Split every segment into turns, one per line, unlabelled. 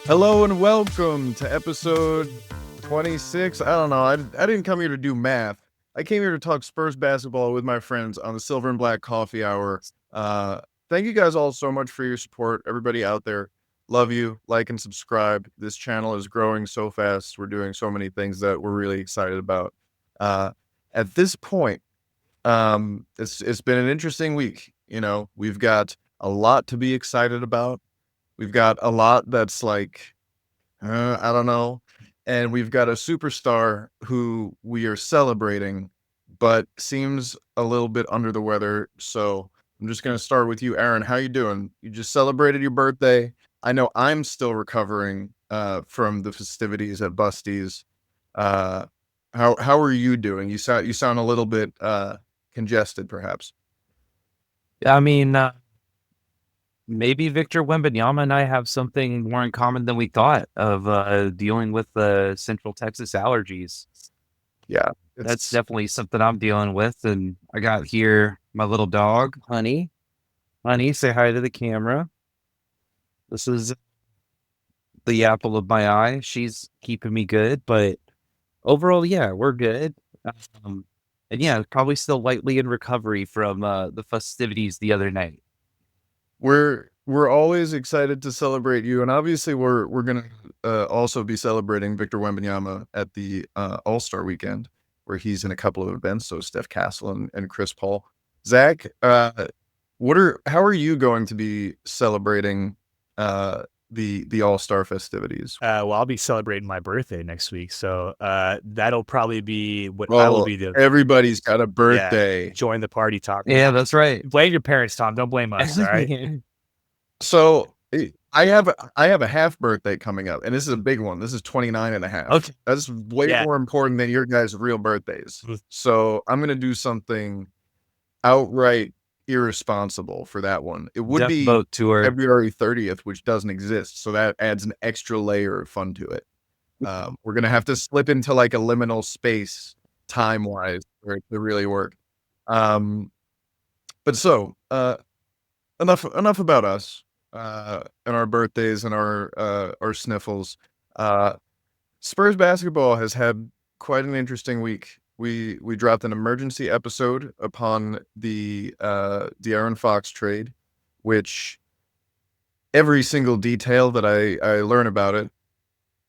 Hello and welcome to episode 26. I don't know. I didn't come here to do math. I came here to talk Spurs basketball with my friends on the Silver and Black Coffee Hour. Thank you guys all so much for your support. Everybody out there, love you. Like and subscribe. This channel is growing so fast. We're doing so many things that we're really excited about. Uh, at this point, it's been an interesting week. We've got a lot to be excited about. We've got a lot that's like, I don't know. And we've got a superstar who we are celebrating, but seems a little bit under the weather. So I'm just going to start with you, Aaron. How you doing? You just celebrated your birthday. I know I'm still recovering from the festivities at Busty's. Uh, how are you doing? You sound a little bit congested, perhaps.
I mean, maybe Victor Wembenyama and I have something more in common than we thought of dealing with Central Texas allergies.
Yeah,
That's
it's
definitely something I'm dealing with. And I got here my little dog, Honey. Honey, say hi to the camera. This is the apple of my eye. She's keeping me good, but overall, yeah, we're good. Um, and yeah, probably still lightly in recovery from the festivities the other night.
we're always excited to celebrate you, and obviously we're gonna also be celebrating Victor Wembanyama at the All-Star weekend, where he's in a couple of events. So Steph Castle and Chris Paul. Zach, how are you going to be celebrating the All-Star festivities?
Well, I'll be celebrating my birthday next week, so that'll probably be what I will
Well,
be the
everybody's got a
yeah
birthday.
join the party talking.
Yeah, that's right.
Blame your parents, Tom. Don't blame us. All right.
So I have a half birthday coming up, and this is a big one. This is 29 and a half.
Okay.
That's way
Yeah.
more important than your guys' real birthdays.
Mm.
So I'm gonna do something outright irresponsible for that one. It would
Death
be
boat tour.
February 30th, which doesn't exist, so that adds an extra layer of fun to it. We're gonna have to slip into like a liminal space time-wise for it to really work. Um, but so enough about us and our birthdays and our sniffles. Uh, Spurs basketball has had quite an interesting week. We dropped an emergency episode upon the De'Aaron Fox trade, which every single detail that I learn about it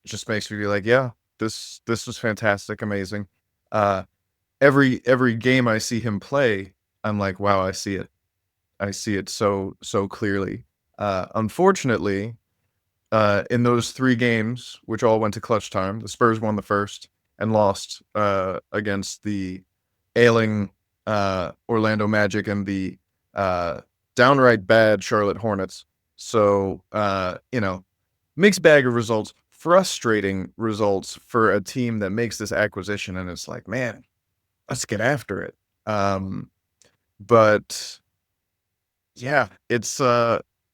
just makes me be like, yeah, this was fantastic, amazing. Uh, every game I see him play, I'm like, wow, I see it. I see it so clearly. Unfortunately, in those 3 games, which all went to clutch time, the Spurs won the first and lost against the ailing Orlando Magic and the downright bad Charlotte Hornets. So, mixed bag of results, frustrating results for a team that makes this acquisition, and it's like, man, let's get after it. But yeah, it's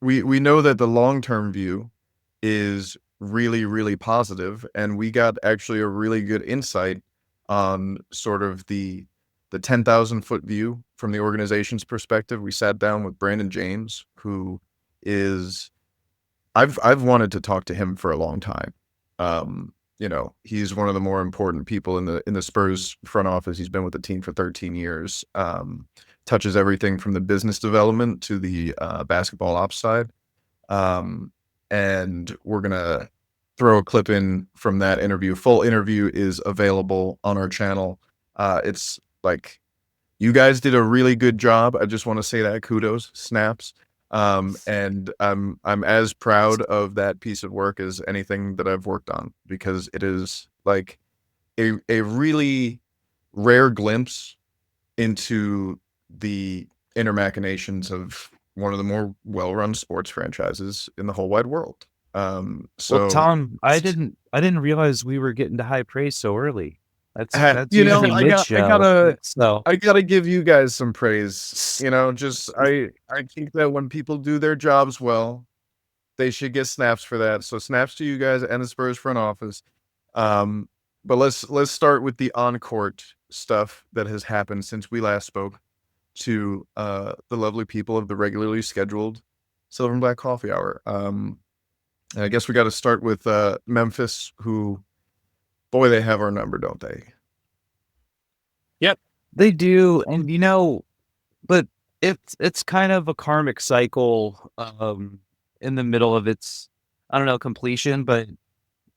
we know that the long-term view is really, really positive, and we got actually a really good insight on sort of the 10,000-foot view from the organization's perspective. We sat down with Brandon James, who is I've wanted to talk to him for a long time. He's one of the more important people in the Spurs front office. He's been with the team for 13 years. Touches everything from the business development to the basketball ops side. And we're gonna throw a clip in from that interview. Full interview is available on our channel. It's like you guys did a really good job. I just want to say that kudos, snaps. And I'm as proud of that piece of work as anything that I've worked on, because it is like a really rare glimpse into the inner machinations of one of the more well-run sports franchises in the whole wide world.
Well,
So
Tom, I didn't realize we were getting to high praise so early. That's
you know,
usually
I
mid
got I
show.
gotta
So
I gotta give you guys some praise. Just I think that when people do their jobs well, they should get snaps for that. So snaps to you guys and the Spurs front office. Um, but let's start with the on-court stuff that has happened since we last spoke to the lovely people of the regularly scheduled Silver and Black Coffee Hour. I guess we got to start with Memphis, who, boy, they have our number, don't they?
Yep.
They do, and but it's kind of a karmic cycle in the middle of its, I don't know, completion, but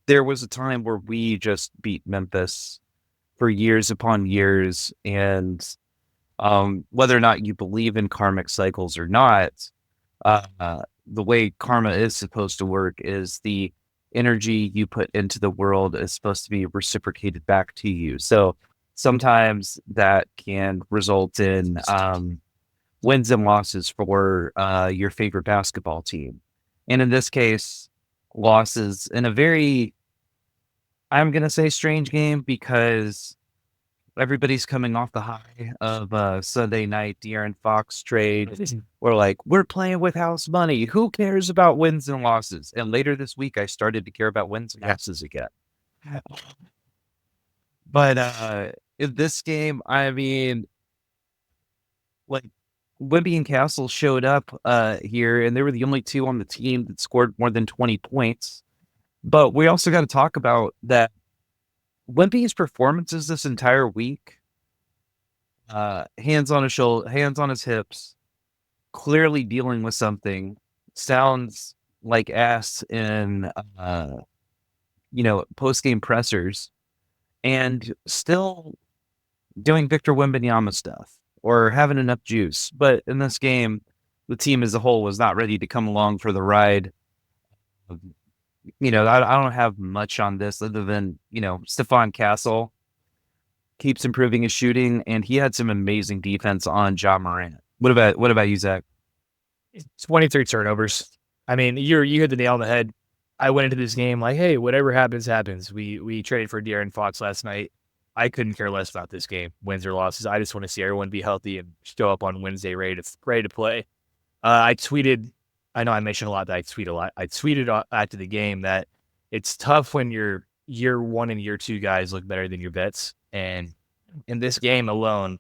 there was a time where we just beat Memphis for years upon years, and whether or not you believe in karmic cycles or not, the way karma is supposed to work is the energy you put into the world is supposed to be reciprocated back to you. So sometimes that can result in wins and losses for your favorite basketball team. And in this case, losses in a very, I'm going to say, strange game, because everybody's coming off the high of Sunday night De'Aaron Fox trade. We're like, we're playing with house money. Who cares about wins and losses? And later this week, I started to care about wins and losses again. But in this game, I mean, like, Wemby and Castle showed up here, and they were the only two on the team that scored more than 20 points. But we also got to talk about that Wemby's performances this entire week, hands on his shoulder, hands on his hips, clearly dealing with something, sounds like ass in post-game pressers, and still doing Victor Wembenyama stuff or having enough juice. But in this game, the team as a whole was not ready to come along for the ride. I don't have much on this other than, Stephon Castle keeps improving his shooting, and he had some amazing defense on Ja Morant. What about you, Zach?
23 turnovers. I mean, you hit the nail on the head. I went into this game like, hey, whatever happens, happens. We traded for De'Aaron Fox last night. I couldn't care less about this game, wins or losses. I just want to see everyone be healthy and show up on Wednesday ready to play. I tweeted, I know I mentioned a lot that I tweet a lot. I tweeted after the game that it's tough when your year one and year two guys look better than your vets. And in this game alone,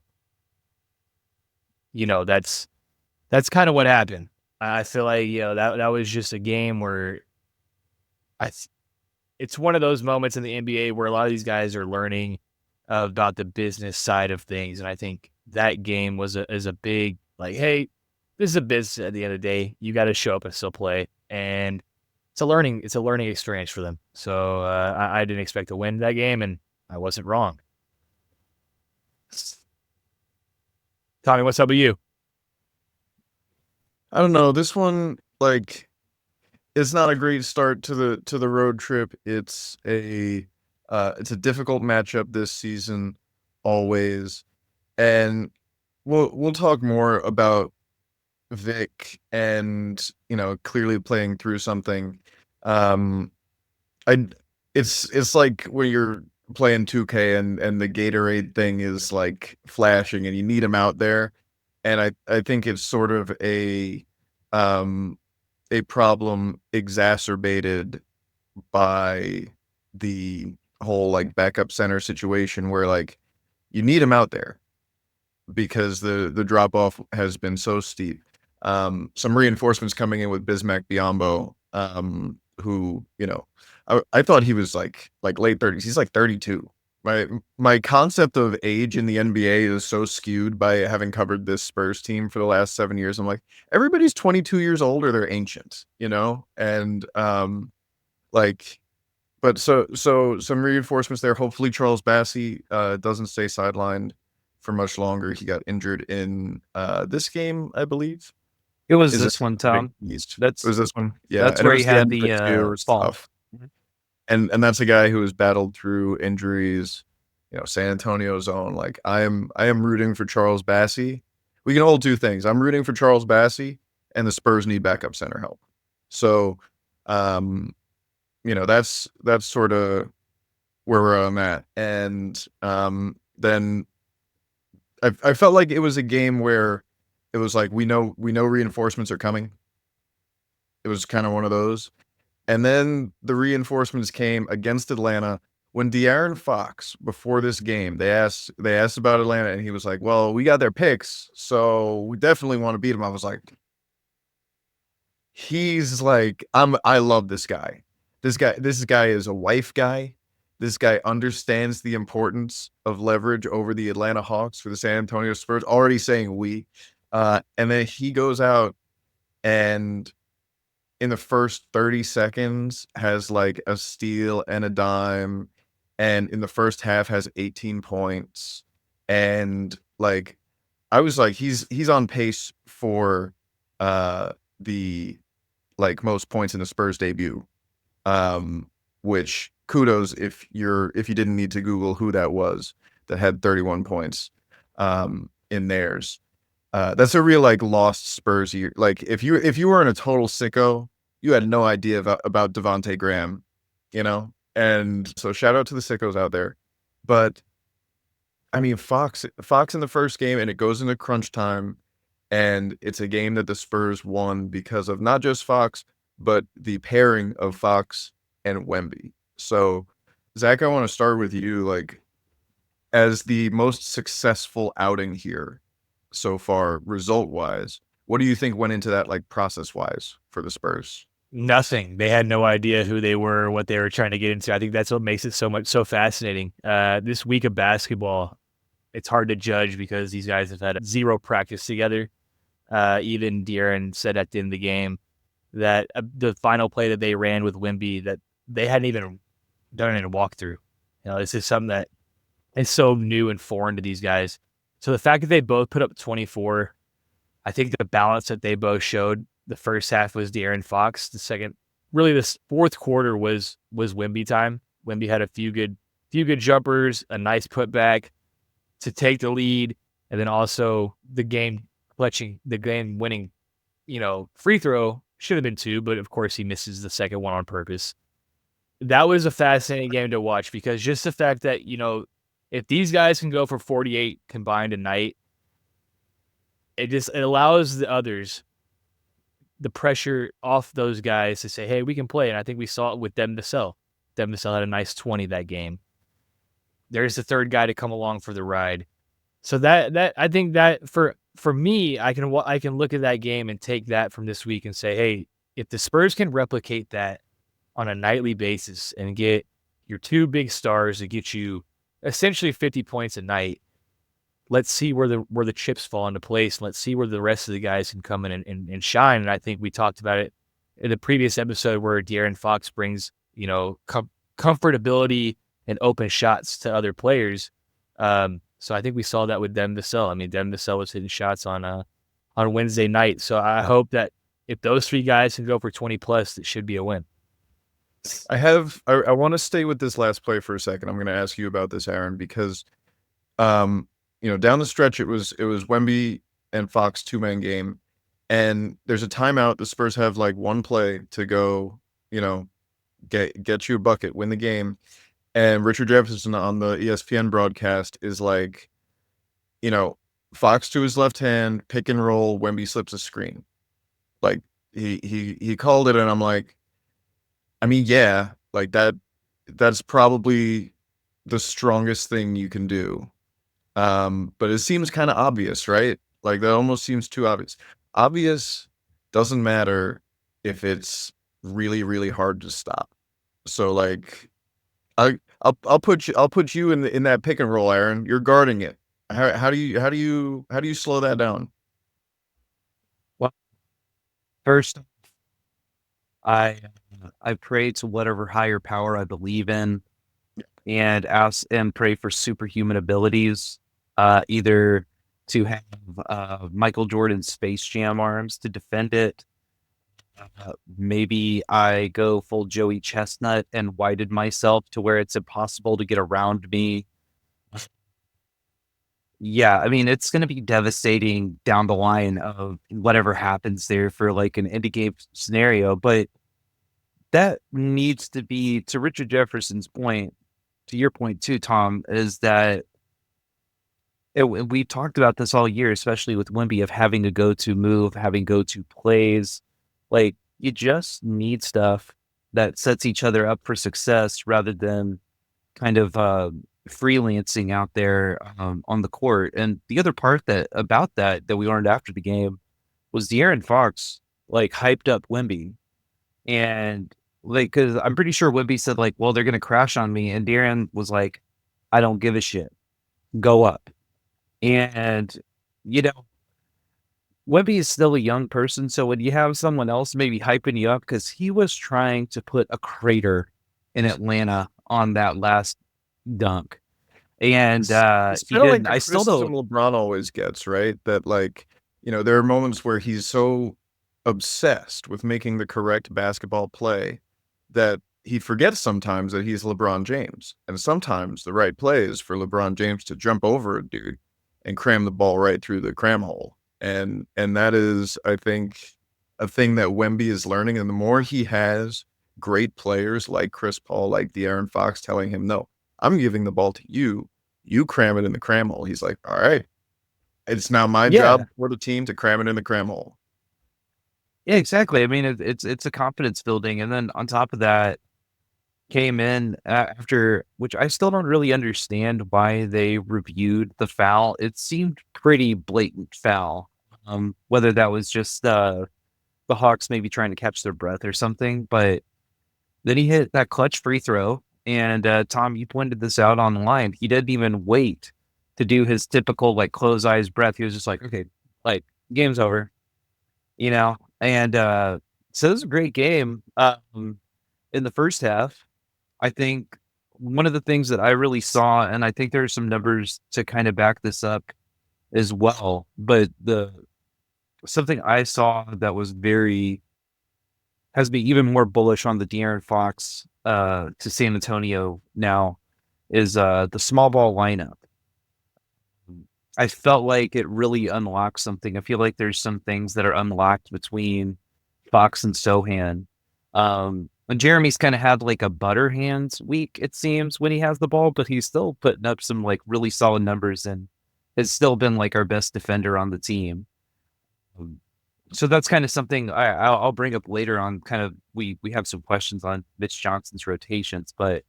that's kind of what happened. I feel like, that was just a game where it's one of those moments in the NBA where a lot of these guys are learning about the business side of things. And I think that game is a big, like, hey, this is a business at the end of the day. You got to show up and still play. And it's a learning experience for them. So I didn't expect to win that game, and I wasn't wrong. Tommy, what's up with you?
I don't know. This one, like, it's not a great start to the road trip. It's a difficult matchup this season, always. And we'll talk more about Vic and, clearly playing through something. It's like when you're playing 2K and the Gatorade thing is like flashing and you need him out there. And I think it's sort of a problem exacerbated by the whole like backup center situation where like you need him out there because the drop off has been so steep. Some reinforcements coming in with Bismack Biyombo, who, I thought he was like late 30s. He's like 32. My concept of age in the NBA is so skewed by having covered this Spurs team for the last 7 years. I'm like, everybody's 22 years old or they're ancient, and but so some reinforcements there. Hopefully Charles Bassey doesn't stay sidelined for much longer. He got injured in this game, I believe.
It was this one, Tom.
Was
That's
this one? Yeah,
that's
and it
where
was
he had
end of
the
two or
fall.
stuff. And that's a guy who has battled through injuries, San Antonio zone. Like I am rooting for Charles Bassey. We can all do things. I'm rooting for Charles Bassey, and the Spurs need backup center help. So, that's sort of where I'm at. And then I felt like it was a game where it was like we know reinforcements are coming. It was kind of one of those. And then the reinforcements came against Atlanta when De'Aaron Fox, before this game, they asked about Atlanta, and he was like, "Well, we got their picks, so we definitely want to beat them." I was like, he's like, I love this guy. This guy is a wife guy. This guy understands the importance of leverage over the Atlanta Hawks for the San Antonio Spurs. Already saying we, and then he goes out and in the first 30 seconds has like a steal and a dime, and in the first half has 18 points, and like I was like, he's on pace for the like most points in the Spurs debut. Which kudos if you didn't need to Google who that was that had 31 points in theirs. That's a real like lost Spurs year. Like if you were in a total sicko, you had no idea about Devontae Graham, you know? And so shout out to the sickos out there. But I mean, Fox in the first game, and it goes into crunch time, and it's a game that the Spurs won because of not just Fox, but the pairing of Fox and Wemby. So, Zach, I want to start with you. Like, as the most successful outing here so far, result-wise, what do you think went into that, like, process-wise for the Spurs?
Nothing. They had no idea who they were, what they were trying to get into. I think that's what makes it so fascinating. This week of basketball, it's hard to judge because these guys have had zero practice together. Even De'Aaron said at the end of the game that the final play that they ran with Wemby, that they hadn't even done a walkthrough. This is something that is so new and foreign to these guys. So the fact that they both put up 24, I think the balance that they both showed, the first half was De'Aaron Fox. The second, really this fourth quarter was Wemby time. Wemby had a few good jumpers, a nice putback to take the lead, and then also the game winning, free throw should have been 2, but of course he misses the second one on purpose. That was a fascinating game to watch because just the fact that, if these guys can go for 48 combined a night, it allows the others the pressure off those guys to say, hey, we can play. And I think we saw it with Dem Vassell. Dem Vassell had a nice 20 that game. There's the third guy to come along for the ride. So that I think that for me, I can look at that game and take that from this week and say, hey, if the Spurs can replicate that on a nightly basis and get your 2 big stars to get you essentially 50 points a night, let's see where the chips fall into place. Let's see where the rest of the guys can come in and shine. And I think we talked about it in the previous episode where De'Aaron Fox brings, comfortability and open shots to other players. So I think we saw that with Dem Vassell. I mean, Dem Vassell was hitting shots on Wednesday night. So I hope that if those 3 guys can go for 20 plus, it should be a win.
I want to stay with this last play for a second. I'm going to ask you about this, Aaron, because down the stretch it was Wemby and Fox 2-man game, and there's a timeout. The Spurs have like one play to go, get you a bucket, win the game. And Richard Jefferson on the ESPN broadcast is like, Fox to his left hand, pick and roll, Wemby slips a screen. Like he called it, and I'm like, I mean, yeah, like that's probably the strongest thing you can do. But it seems kind of obvious, right? Like that almost seems too obvious. Obvious doesn't matter if it's really, really hard to stop. So like I'll put you in that pick and roll, Aaron. You're guarding it. How do you slow that down?
Well, first, I pray to whatever higher power I believe in, and ask and pray for superhuman abilities, either to have Michael Jordan's Space Jam arms to defend it. Maybe I go full Joey Chestnut and whited myself to where it's impossible to get around me. Yeah, I mean, it's going to be devastating down the line of whatever happens there for like an indie game scenario. But that needs to be, to Richard Jefferson's point, to your point too, Tom, is that we've talked about this all year, especially with Wemby, of having a go-to move, having go-to plays. Like, you just need stuff that sets each other up for success rather than kind of freelancing out there on the court. And the other part about that we learned after the game was De'Aaron Fox like hyped up Wemby, and like because I'm pretty sure Wemby said like, well, they're gonna crash on me, and De'Aaron was like, I don't give a shit, go up, and you know Wemby is still a young person, so when you have someone else maybe hyping you up, because he was trying to put a crater in Atlanta on that last dunk, and
It's
he
kind of like
didn't.
the
I still
criticism
don't.
LeBron always gets, right? That like, there are moments where he's so obsessed with making the correct basketball play that he forgets sometimes that he's LeBron James. And sometimes the right play is for LeBron James to jump over a dude and cram the ball right through the cram hole. And that is, I think, a thing that Wemby is learning. And the more he has great players like Chris Paul, like De'Aaron Fox telling him, no, I'm giving the ball to you. You cram it in the cram hole. He's like, all right, it's now my
Yeah,
job for the team to cram it in the cram hole.
yeah, exactly. I mean, it's a confidence building, and then on top of that, came in after, which I still don't really understand why they reviewed the foul. It seemed pretty blatant foul. Whether that was just the Hawks maybe trying to catch their breath or something, but then he hit that clutch free throw, and Tom, you pointed this out on the line. He didn't even wait to do his typical like close eyes breath. He was just like, okay, like game's over, And so it was a great game. In the first half, I think one of the things that I really saw, and I think there are some numbers to kind of back this up as well, but the something I saw that was very has me even more bullish on the De'Aaron Fox to San Antonio now is the small ball lineup. I felt like it really unlocked something. I feel like there's some things that are unlocked between Fox and Sohan. And Jeremy's kind of had like a butter hands week, it seems, when he has the ball, but he's still putting up some like really solid numbers and has still been like our best defender on the team. So that's kind of something I'll bring up later on. Kind of, we have some questions on Mitch Johnson's rotations, but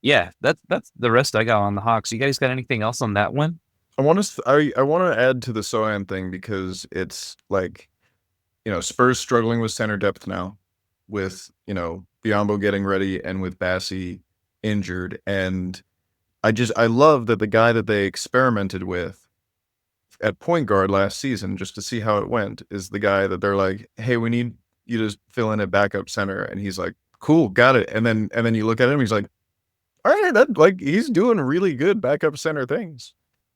yeah, that's the rest I got on the Hawks. You guys got anything else on that one?
I want to add to the Sohan thing because it's like, Spurs struggling with center depth now with, Biombo getting ready and with Bassie injured. And I love that the guy that they experimented with at point guard last season, just to see how it went, is the guy that they're like, hey, we need you to fill in at backup center. And he's like, cool, got it. And then you look at him, he's like, all right, that like he's doing really good backup center things.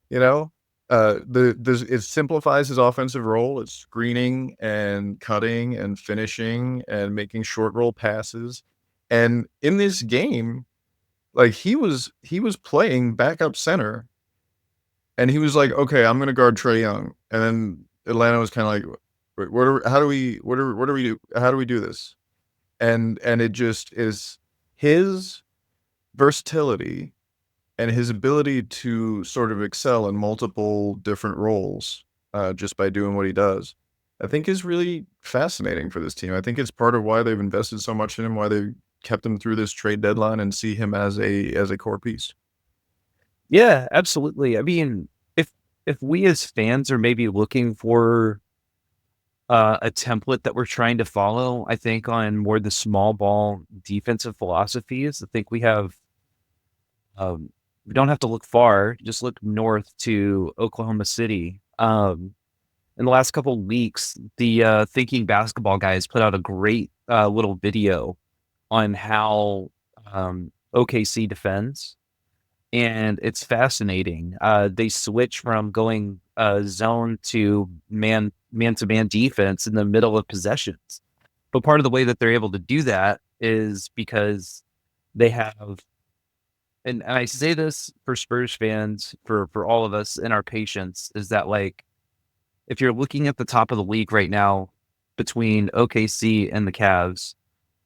You know, it simplifies his offensive role. It's screening and cutting and finishing and making short roll passes. And in this game, like he was playing backup center, and he was like, okay, I'm gonna guard Trae Young, and then Atlanta was kind of like, wait, how do we do? How do we do this? And it just is his versatility and his ability to sort of excel in multiple different roles just by doing what he does, I think is really fascinating for this team. I think it's part of why they've invested so much in him, why they kept him through this trade deadline and see him as a core piece.
Yeah, absolutely. I mean, if we as fans are maybe looking for a template that we're trying to follow, I think on more the small ball defensive philosophies, I think we don't have to look far. Just look north to Oklahoma City. In the last couple of weeks, the Thinking Basketball guys put out a great little video on how OKC defends, and it's fascinating. They switch from going zone to man-to-man defense in the middle of possessions. But part of the way that they're able to do that is because they have, and I say this for Spurs fans, for all of us in our patience, is that like if you're looking at the top of the league right now between OKC and the Cavs,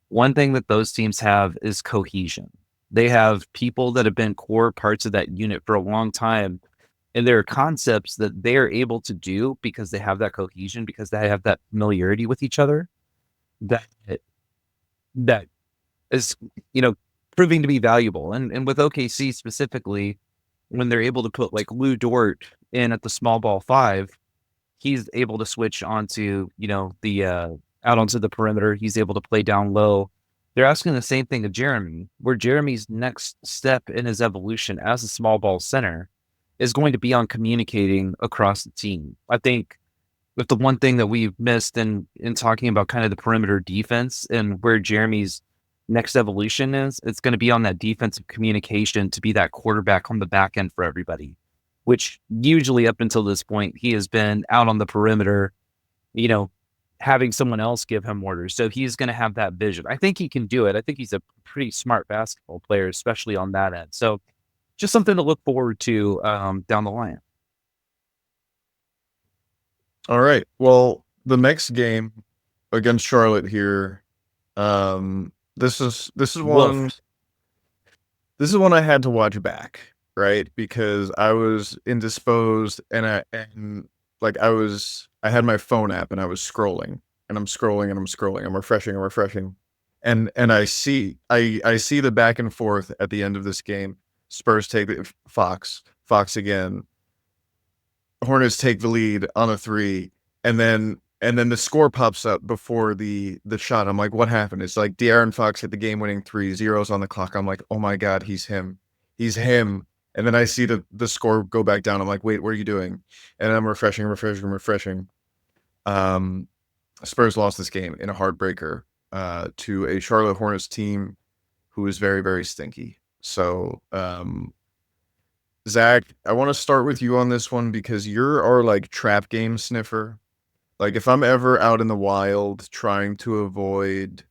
one thing that those teams have is cohesion. They have people that have been core parts of that unit for a long time. And there are concepts that they're able to do because they have that cohesion, because they have that familiarity with each other. That that is, proving to be valuable. And with OKC specifically, when they're able to put like Lou Dort in at the small ball five, he's able to switch onto, out onto the perimeter. He's able to play down low. They're asking the same thing of Jeremy, where Jeremy's next step in his evolution as a small ball center is going to be on communicating across the team. I think with the one thing that we've missed in talking about kind of the perimeter defense and where Jeremy's next evolution is, it's going to be on that defensive communication to be that quarterback on the back end for everybody, which usually up until this point, he has been out on the perimeter, having someone else give him orders. So he's going to have that vision. I think he can do it. I think he's a pretty smart basketball player, especially on that end. So just something to look forward to down the line.
All right. Well, the next game against Charlotte here, this is one I had to watch back, right? Because I was indisposed and I had my phone app and I was scrolling and I'm scrolling and I'm scrolling. I'm refreshing. And I see the back and forth at the end of this game. Spurs take Fox again. Hornets take the lead on a 3, and then the score pops up before the shot. I'm like, what happened? It's like De'Aaron Fox hit the game-winning 3, 0's on the clock. I'm like, oh my God, he's him. And then I see the score go back down. I'm like, wait, what are you doing? And I'm refreshing. Spurs lost this game in a heartbreaker to a Charlotte Hornets team who is very, very stinky. So, Zach, I want to start with you on this one because you're our like trap game sniffer. Like if I'm ever out in the wild trying to avoid,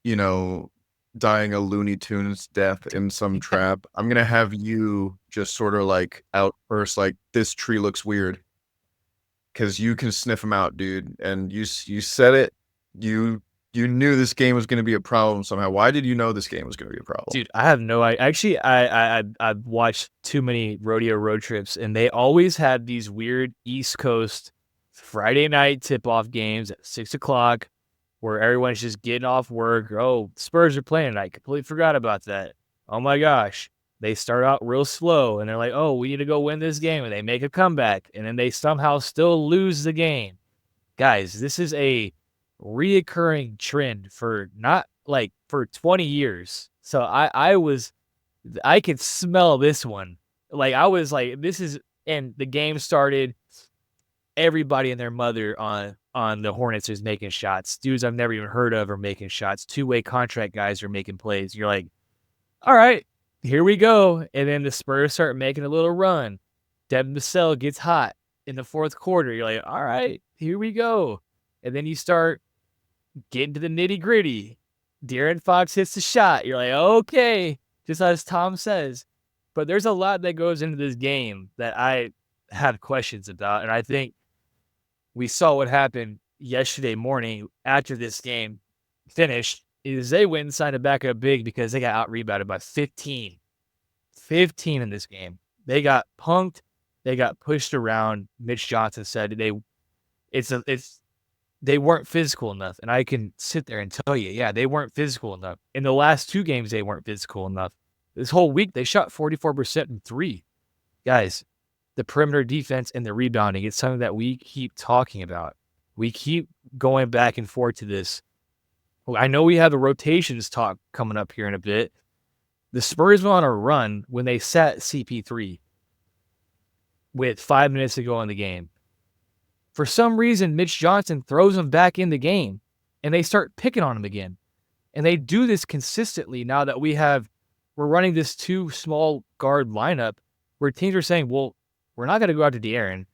dying a Looney Tunes death in some trap, I'm going to have you just sort of like out first, like this tree looks weird. Cause you can sniff them out, dude. And you said it, you knew this game was going to be a problem somehow. Why did you know this game was going to be a problem?
Dude, I have no idea. Actually, I've watched too many rodeo road trips, and they always had these weird East Coast Friday night tip-off games at 6 o'clock where everyone's just getting off work. Oh, Spurs are playing. I completely forgot about that. Oh, my gosh. They start out real slow, and they're like, oh, we need to go win this game, and they make a comeback, and then they somehow still lose the game. Guys, this is a reoccurring trend for 20 years. So I could smell this one. Like I was like, and the game started. Everybody and their mother on the Hornets is making shots. Dudes I've never even heard of are making shots. 2-way contract guys are making plays. You're like, all right, here we go. And then the Spurs start making a little run. Devin Vassell gets hot in the fourth quarter. You're like, all right, here we go. And then you start getting to the nitty gritty. De'Aaron Fox hits the shot. You're like, okay, just as Tom says. But there's a lot that goes into this game that I have questions about. And I think we saw what happened yesterday morning after this game finished is they went and signed a backup big because they got out-rebounded by 15. 15 in this game. They got punked. They got pushed around. Mitch Johnson said they weren't physical enough. And I can sit there and tell you, yeah, they weren't physical enough. In the last 2 games, they weren't physical enough. This whole week, they shot 44% in 3. Guys, the perimeter defense and the rebounding, it's something that we keep talking about. We keep going back and forth to this. I know we have a rotations talk coming up here in a bit. The Spurs went on a run when they sat CP3 with 5 minutes to go in the game. For some reason, Mitch Johnson throws him back in the game, and they start picking on him again. And they do this consistently now that we're running this 2 small guard lineup where teams are saying, well, we're not going to go out to De'Aaron.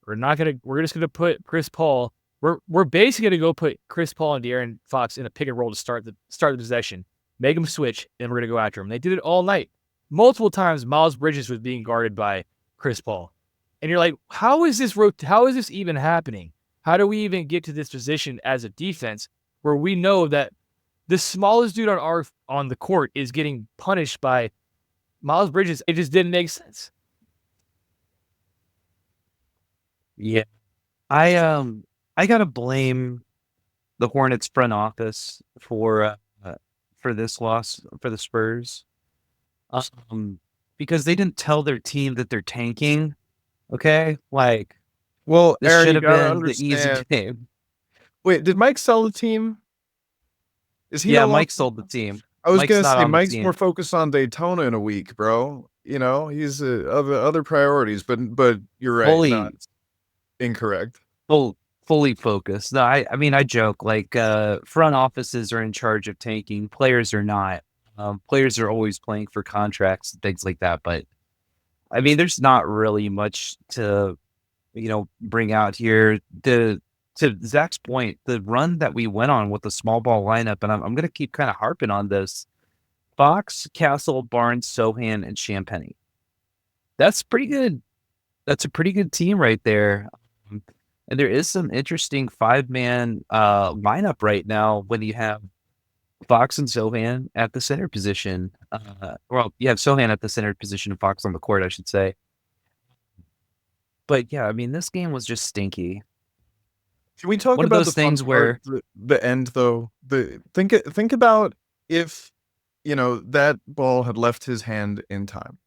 We're just going to put Chris Paul. We're basically going to go put Chris Paul and De'Aaron Fox in a pick and roll to start the possession, make them switch, and we're going to go after him. They did it all night. Multiple times, Miles Bridges was being guarded by Chris Paul. And you're like, how is this even happening? How do we even get to this position as a defense where we know that the smallest dude on the court is getting punished by Miles Bridges? It just didn't make sense.
Yeah. I gotta blame the Hornets front office for this loss for the Spurs. Because they didn't tell their team that they're tanking. Okay? Like,
well,
this
Aaron,
should
you
have
gotta
been the easy
understand.
game.
Wait, did Mike sell the team? Is he
Yeah,
no longer?
Mike sold the team.
I was
Mike's
gonna
not
say
on the
Mike's
team.
more focused on Daytona in a week, bro. You know, he's other priorities, but you're right. No,
Fully
it's incorrect.
fully focused. No, I mean I joke like front offices are in charge of tanking, players are not. Players are always playing for contracts and things like that. But I mean, there's not really much to bring out here. To Zach's point, the run that we went on with the small ball lineup, and I'm going to keep kind of harping on this. Fox, Castle, Barnes, Sohan, and Champagny. That's pretty good. That's a pretty good team right there. Um, And there is some interesting 5-man lineup right now when you have Fox and Sohan at the center position. Well, you have Sohan at the center position and Fox on the court, I should say. But yeah, I mean, this game was just stinky.
Can we talk
One of
about
those
the fun
things
part,
where,
the end though? Think about if that ball had left his hand in time.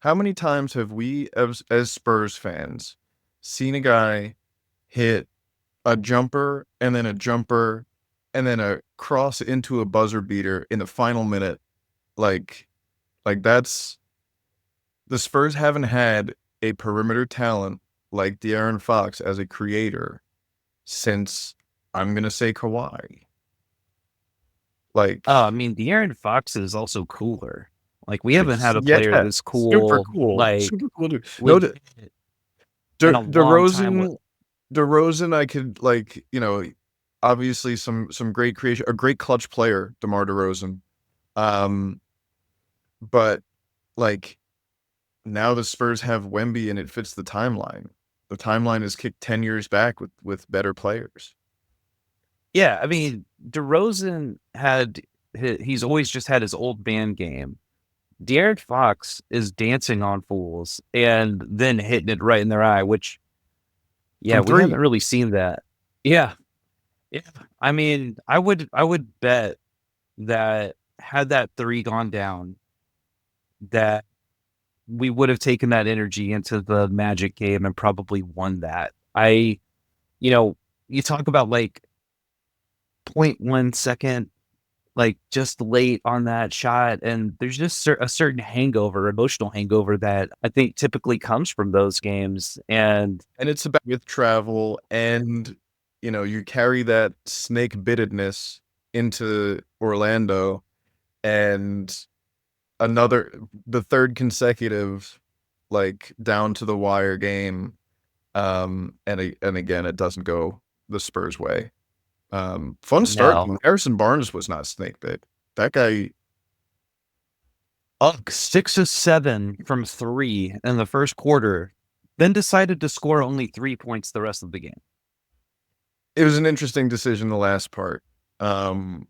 How many times have we, as Spurs fans, seen a guy hit a jumper and then a jumper and then a cross into a buzzer beater in the final minute? Like that's the Spurs haven't had a perimeter talent like De'Aaron Fox as a creator since I'm gonna say Kawhi. Like,
I mean, De'Aaron Fox is also cooler. Like, we haven't had a
yeah,
player this
super
cool,
cool,
like,
super cool dude. No,
legit in a long time.
DeRozan, I could obviously some great creation, a great clutch player, DeMar DeRozan. Um, but like now the Spurs have Wemby and it fits the timeline. The timeline is kicked 10 years back with better players.
Yeah, I mean, DeRozan he's always just had his old man game. De'Aaron Fox is dancing on fools and then hitting it right in their eye, which, yeah,
From
we haven't
three.
really seen that. Yeah, yeah. I mean, I would bet that had that three gone down, that we would have taken that energy into the Magic game and probably won that. You know, you talk about like 0.1 second, like just late on that shot, and there's just a certain hangover, emotional hangover that I think typically comes from those games. And
And it's about with travel and you carry that snake bittedness into Orlando and the third consecutive like down to the wire game. And again it doesn't go the Spurs way. Fun start.
no,
Harrison Barnes was not snake bit. That guy,
Ugg 6 of 7 from 3 in the first quarter, then decided to score only 3 points the rest of the game.
it was an interesting decision the last part. And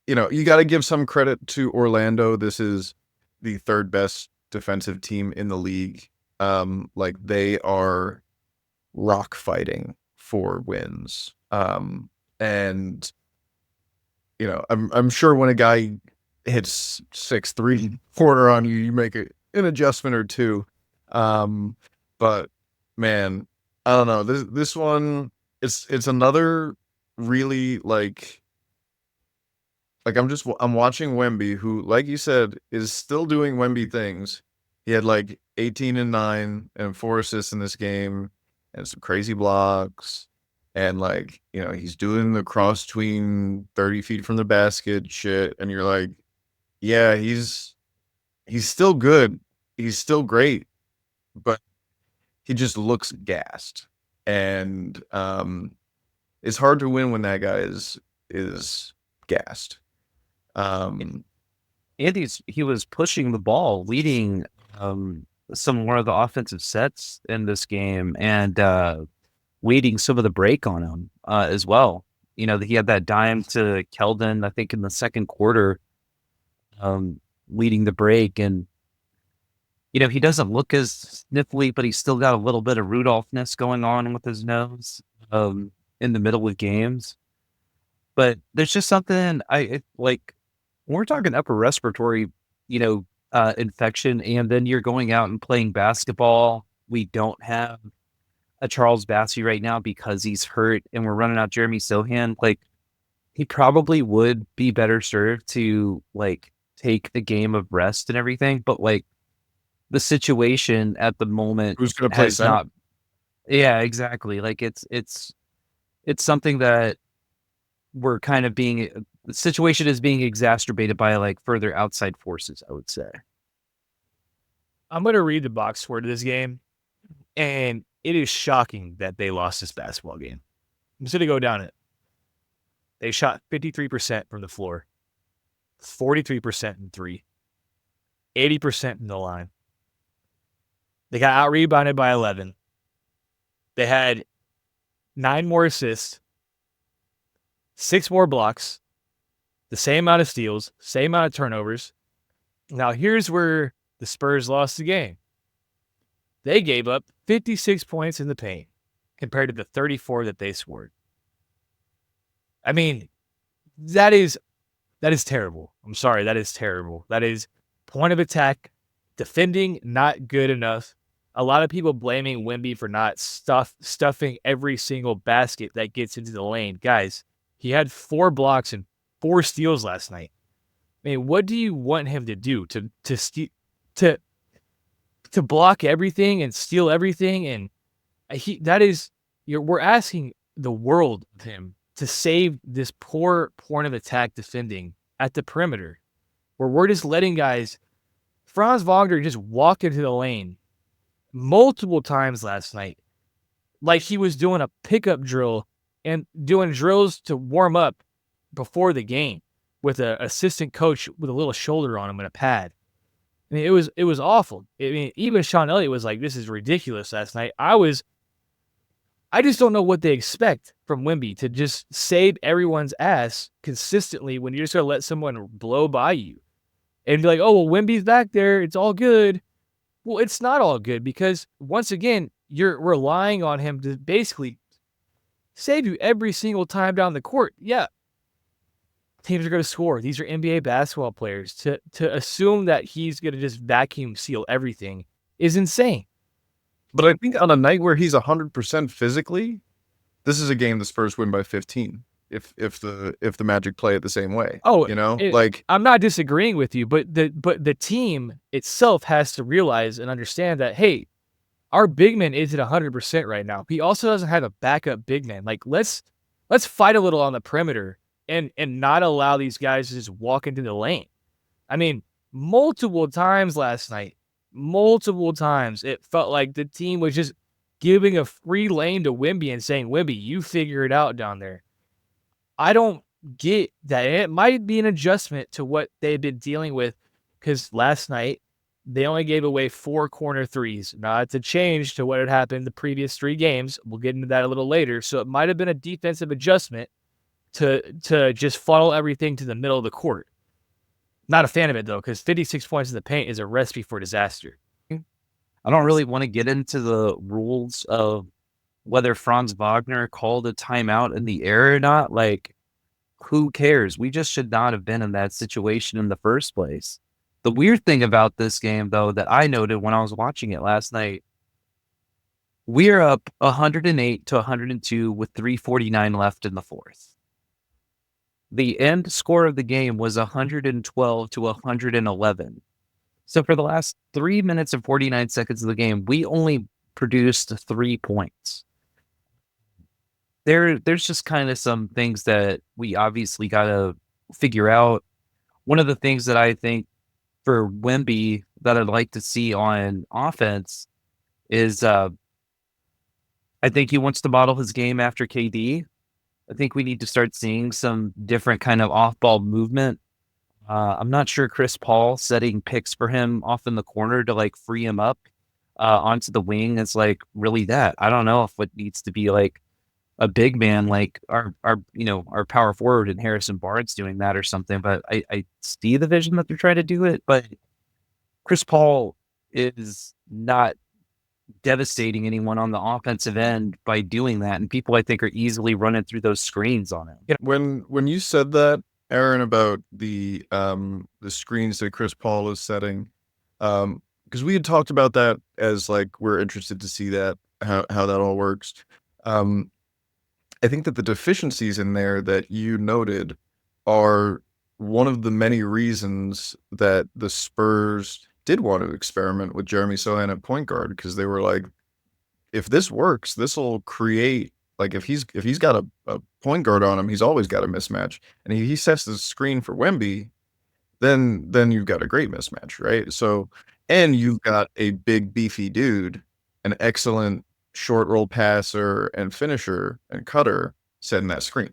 you got to give some credit to Orlando. This is the third best defensive team in the league. Like they are rock fighting for wins. And I'm sure when a guy hits 6-3 quarter on you, you make an adjustment or two. But man, I don't know. This one, it's another really I'm watching Wemby, who, like you said, is still doing Wemby things. He had like 18 and 9 and 4 assists in this game and some crazy blocks. And he's doing the cross between 30 feet from the basket shit. And you're like, yeah, he's still good. He's still great, but he just looks gassed. And it's hard to win when that guy is gassed.
And he was pushing the ball, leading some more of the offensive sets in this game, and leading some of the break on him as well. He had that dime to Keldon, I think, in the second quarter, leading the break. And he doesn't look as sniffly, but he's still got a little bit of Rudolphness going on with his nose in the middle of games. But there's just something like when we're talking upper respiratory, infection, and then you're going out and playing basketball. We don't have a Charles Bassey right now because he's hurt and we're running out Jeremy Sochan, like he probably would be better served to like take a game of rest and everything. But like the situation at the moment
Who's going to play
has
center?
not. Yeah, exactly. Like it's something that we're kind of being, the situation is being exacerbated by like further outside forces, I would say.
I'm going to read the box score to this game, and it is shocking that they lost this basketball game. I'm just going to go down it. They shot 53% from the floor, 43% in three, 80% from the line. They got out-rebounded by 11. They had 9 more assists, 6 more blocks, the same amount of steals, same amount of turnovers. Now, here's where the Spurs lost the game. They gave up 56 points in the paint compared to the 34 that they scored. I mean, that is terrible. I'm sorry, that is terrible. That is point of attack, defending not good enough. A lot of people blaming Wemby for not stuffing every single basket that gets into the lane. Guys, he had 4 blocks and 4 steals last night. I mean, what do you want him to do? To block everything and steal everything? And we're asking the world of him to save this poor point of attack defending at the perimeter, where we're just letting guys. Franz Wagner just walk into the lane multiple times last night, like he was doing a pickup drill and doing drills to warm up before the game with an assistant coach with a little shoulder on him and a pad. I mean, it was awful. I mean, even Sean Elliott was like, "This is ridiculous." Last night, I just don't know what they expect from Wemby to just save everyone's ass consistently when you're just going to let someone blow by you and be like, "Oh, well, Wemby's back there. It's all good." Well, it's not all good because, once again, you're relying on him to basically save you every single time down the court. Yeah, teams are going to score. These are NBA basketball players. To assume that he's going to just vacuum seal everything is insane.
But I think on a night where he's 100% physically, this is a game the Spurs win by 15. If the Magic play it the same way.
Oh,
you know,
I'm not disagreeing with you, but the team itself has to realize and understand that, hey, our big man isn't 100% right now. He also doesn't have a backup big man. Like, let's fight a little on the perimeter and not allow these guys to just walk into the lane. I mean, multiple times last night, it felt like the team was just giving a free lane to Wemby and saying, "Wemby, you figure it out down there." I don't get that. It might be an adjustment to what they've been dealing with, because last night they only gave away 4 corner threes. Now, it's a change to what had happened the previous 3 games. We'll get into that a little later. So it might have been a defensive adjustment to just funnel everything to the middle of the court. Not a fan of it, though, because 56 points in the paint is a recipe for disaster.
I don't really want to get into the rules of whether Franz Wagner called a timeout in the air or not. Like, who cares? We just should not have been in that situation in the first place. The weird thing about this game, though, that I noted when I was watching it last night, we're up 108 to 102 with 3:49 left in the fourth. The end score of the game was 112 to 111. So for the last 3 minutes and 49 seconds of the game, we only produced 3 points. There's just kind of some things that we obviously got to figure out. One of the things that I think for Wemby that I'd like to see on offense is I think he wants to model his game after KD. I think we need to start seeing some different kind of off-ball movement. I'm not sure Chris Paul setting picks for him off in the corner to like free him up onto the wing is like really that. I don't know if it needs to be like a big man like our power forward and Harrison Barnes doing that or something, but I see the vision that they're trying to do it, but Chris Paul is not devastating anyone on the offensive end by doing that, and people I think are easily running through those screens on him.
When you said that, Aaron, about the screens that Chris Paul is setting, because we had talked about that as like we're interested to see that. how that all works. I think that the deficiencies in there that you noted are one of the many reasons that the Spurs did want to experiment with Jeremy Sochan at point guard, because they were like, if this works, this will create, like, if he's got a point guard on him, he's always got a mismatch, and he sets the screen for Wemby, then you've got a great mismatch, right? So, and you've got a big beefy dude, an excellent short roll passer and finisher and cutter setting that screen,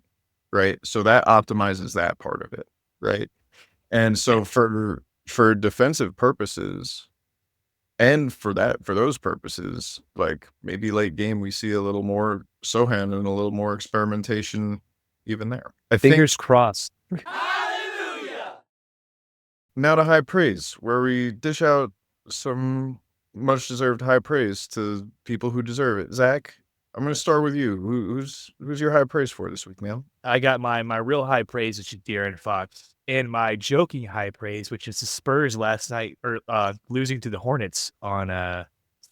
right? So that optimizes that part of it, right? And so for defensive purposes, and for those purposes, like, maybe late game we see a little more Sochan and a little more experimentation even there. I think
Fingers crossed.
now to high praise, where we dish out some much deserved high praise to people who deserve it. Zach, I'm going to start with you. Who's your high praise for this week, man?
I got my real high praise, which is De'Aaron Fox, and my joking high praise, which is the Spurs last night, or losing to the Hornets on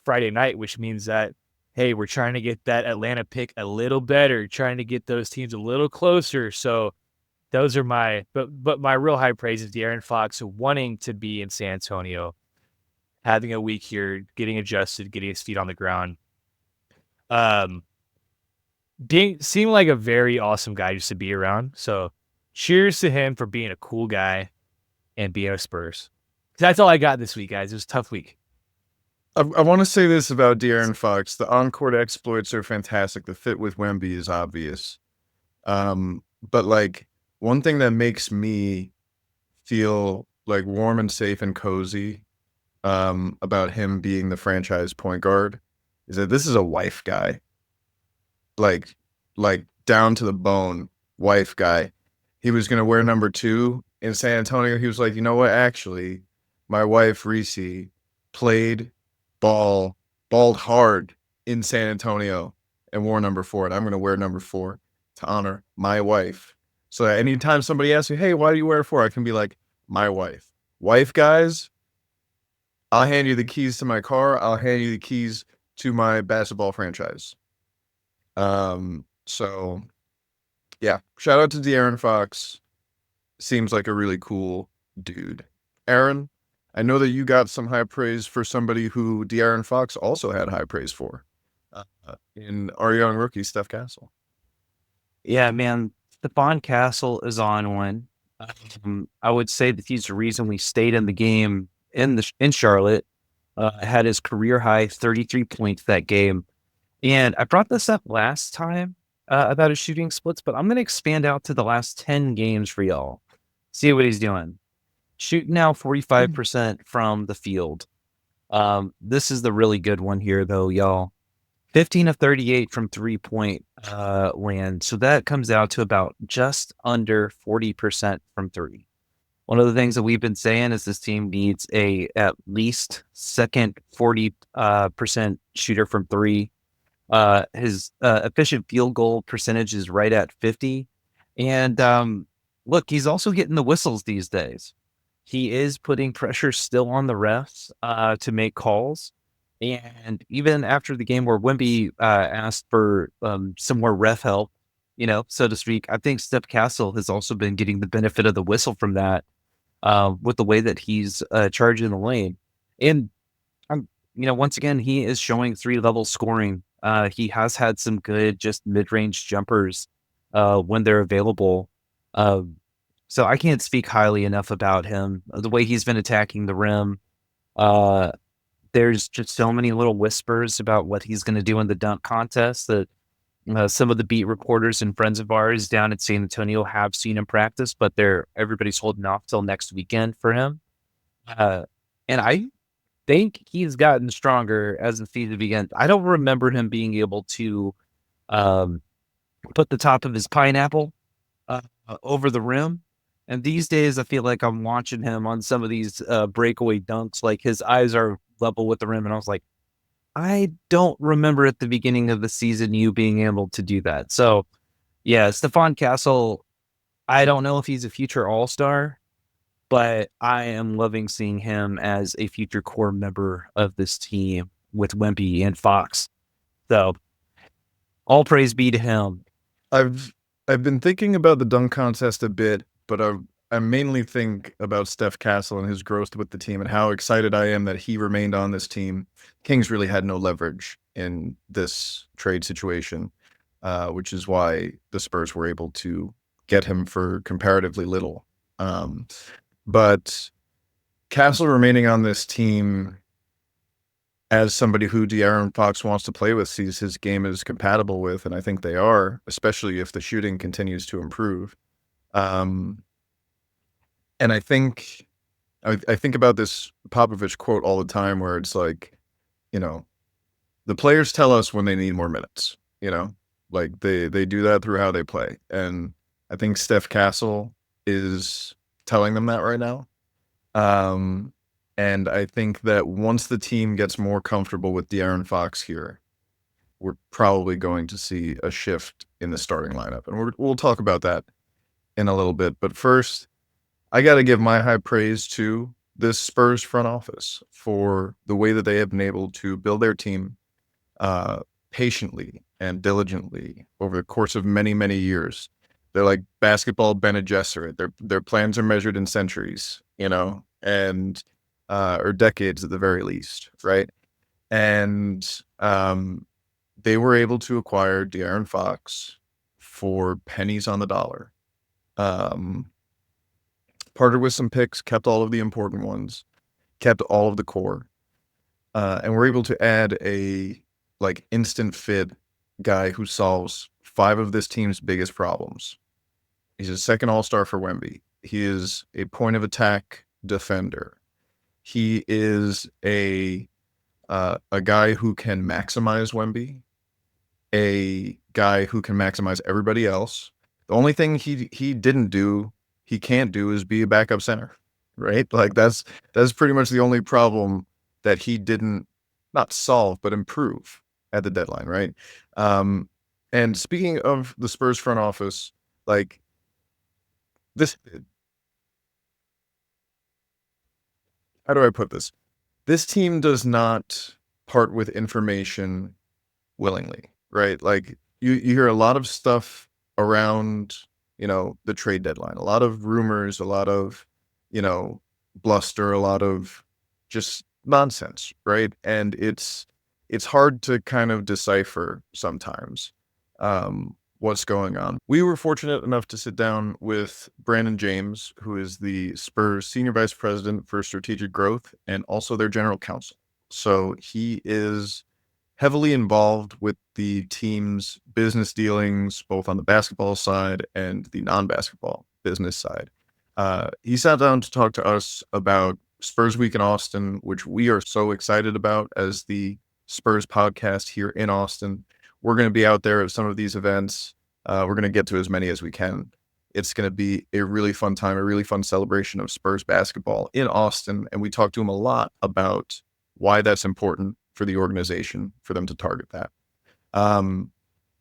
Friday night, which means that, hey, we're trying to get that Atlanta pick a little better, trying to get those teams a little closer. So those are my, but my real high praise is De'Aaron Fox wanting to be in San Antonio, having a week here, getting adjusted, getting his feet on the ground. Seemed like a very awesome guy just to be around. So cheers to him for being a cool guy and being a Spurs. That's all I got this week, guys. It was a tough week.
I want to say this about De'Aaron Fox. The on-court exploits are fantastic. The fit with Wemby is obvious. But like, one thing that makes me feel like warm and safe and cozy about him being the franchise point guard is that this is a wife guy. Like down to the bone wife guy. He was going to wear number 2 in San Antonio. He was like, you know what? Actually, my wife, Reese, played balled hard in San Antonio and wore number 4. And I'm going to wear number 4 to honor my wife. So that anytime somebody asks me, hey, why do you wear 4? I can be like, my wife. Wife guys, I'll hand you the keys to my car. I'll hand you the keys to my basketball franchise. So yeah, shout out to De'Aaron Fox. Seems like a really cool dude. Aaron, I know that you got some high praise for somebody who De'Aaron Fox also had high praise for in our young rookie, Steph Castle.
Yeah, man, Stephon Castle is on one. I would say that he's the reason we stayed in the game in Charlotte. Had his career high 33 points that game. And I brought this up last time about his shooting splits, but I'm going to expand out to the last 10 games for y'all. See what he's doing. Shooting now 45% from the field. This is the really good one here, though, y'all. 15 of 38 from 3-point land. So that comes out to about just under 40% from 3. One of the things that we've been saying is this team needs at least second 40% shooter from 3. His efficient field goal percentage is right at 50. And look, he's also getting the whistles these days. He is putting pressure still on the refs to make calls. And even after the game where Wemby asked for some more ref help, so to speak, I think Steph Castle has also been getting the benefit of the whistle from that with the way that he's charging the lane. And, once again, he is showing 3-level scoring. He has had some good just mid-range jumpers when they're available. So I can't speak highly enough about him. The way he's been attacking the rim. There's just so many little whispers about what he's going to do in the dunk contest that some of the beat reporters and friends of ours down at San Antonio have seen him practice, but everybody's holding off till next weekend for him. And I think he's gotten stronger as the season begins. I don't remember him being able to put the top of his pineapple over the rim. And these days, I feel like I'm watching him on some of these breakaway dunks, like his eyes are level with the rim. And I was like, I don't remember at the beginning of the season you being able to do that. So, yeah, Stephon Castle, I don't know if he's a future all-star, but I am loving seeing him as a future core member of this team with Wemby and Fox.
So all praise be to him.
I've been thinking about the dunk contest a bit, but I mainly think about Steph Castle and his growth with the team and how excited I am that he remained on this team. Kings really had no leverage in this trade situation, which is why the Spurs were able to get him for comparatively little. But Castle remaining on this team as somebody who De'Aaron Fox wants to play with, sees his game is compatible with, and I think they are, especially if the shooting continues to improve. And I think about this Popovich quote all the time where it's like, the players tell us when they need more minutes, like they do that through how they play. And I think Steph Castle is telling them that right now. And I think that once the team gets more comfortable with De'Aaron Fox here, we're probably going to see a shift in the starting lineup. And we'll talk about that in a little bit. But first, I got to give my high praise to this Spurs front office for the way that they have been able to build their team patiently and diligently over the course of many, many years. They're like basketball Bene Gesserit. Their plans are measured in centuries, and or decades at the very least, right? And they were able to acquire De'Aaron Fox for pennies on the dollar. Parted with some picks, kept all of the important ones, kept all of the core, and we're able to add a instant fit guy who solves 5 of this team's biggest problems. He's a second all-star for Wemby. He is a point of attack defender. He is a guy who can maximize Wemby, a guy who can maximize everybody else. The only thing he can't do is be a backup center, right? Like that's pretty much the only problem that he didn't not solve but improve at the deadline, right? And speaking of the Spurs front office, like this, how do I put this? This team does not part with information willingly, right? Like you hear a lot of stuff around, the trade deadline, a lot of rumors, a lot of, bluster, a lot of just nonsense, right? And it's hard to kind of decipher sometimes what's going on. We were fortunate enough to sit down with Brandon James, who is the Spurs Senior Vice President for Strategic Growth and also their General Counsel. So he is heavily involved with the team's business dealings, both on the basketball side and the non-basketball business side. He sat down to talk to us about Spurs Week in Austin, which we are so excited about as the Spurs podcast here in Austin. We're going to be out there at some of these events. We're going to get to as many as we can. It's going to be a really fun time, a really fun celebration of Spurs basketball in Austin. And we talked to him a lot about why that's important for the organization, for them to target that.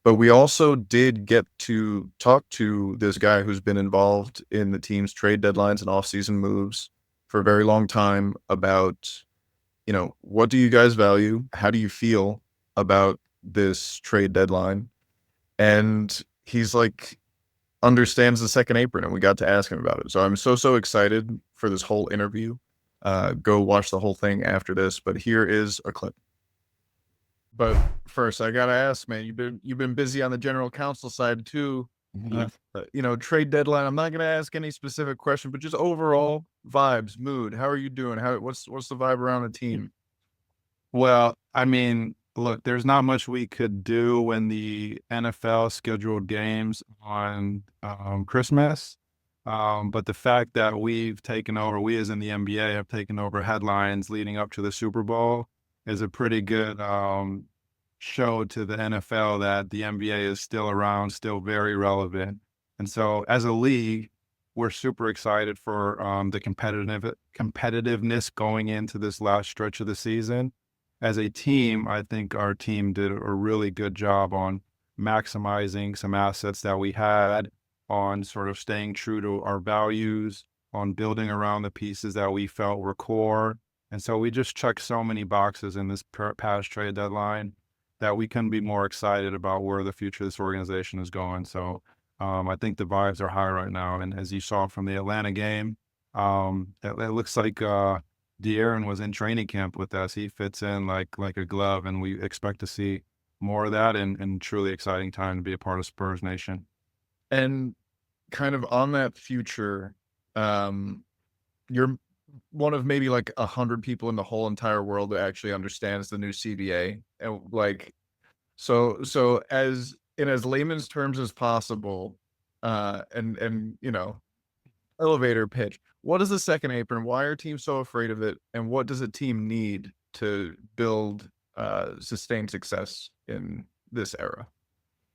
But we also did get to talk to this guy who's been involved in the team's trade deadlines and offseason moves for a very long time about, what do you guys value? How do you feel about this trade deadline? And he's like, understands the second apron, and we got to ask him about it. So I'm so excited for this whole interview. Go watch the whole thing after this, but here is a clip. But first, I gotta ask, man, you've been busy on the general counsel side too. Trade deadline. I'm not gonna ask any specific question, but just overall vibes, mood. How are you doing? What's the vibe around the team?
Well, I mean, look, there's not much we could do when the NFL scheduled games on Christmas. But the fact that we as in the NBA have taken over headlines leading up to the Super Bowl is a pretty good show to the NFL that the NBA is still around, still very relevant. And so as a league, we're super excited for the competitiveness going into this last stretch of the season. As a team, I think our team did a really good job on maximizing some assets that we had, on sort of staying true to our values, on building around the pieces that we felt were core. And so we just checked so many boxes in this past trade deadline. that we couldn't be more excited about where the future of this organization is going. So I think the vibes are high right now. And as you saw from the Atlanta game, it looks like De'Aaron was in training camp with us. He fits in like a glove, and we expect to see more of that, and truly exciting time to be a part of Spurs Nation.
And kind of on that future, you're one of maybe like 100 people in the whole entire world that actually understands the new CBA, and like, so as in as layman's terms as possible, and elevator pitch. What is the second apron? Why are teams so afraid of it? And what does a team need to build sustained success in this era?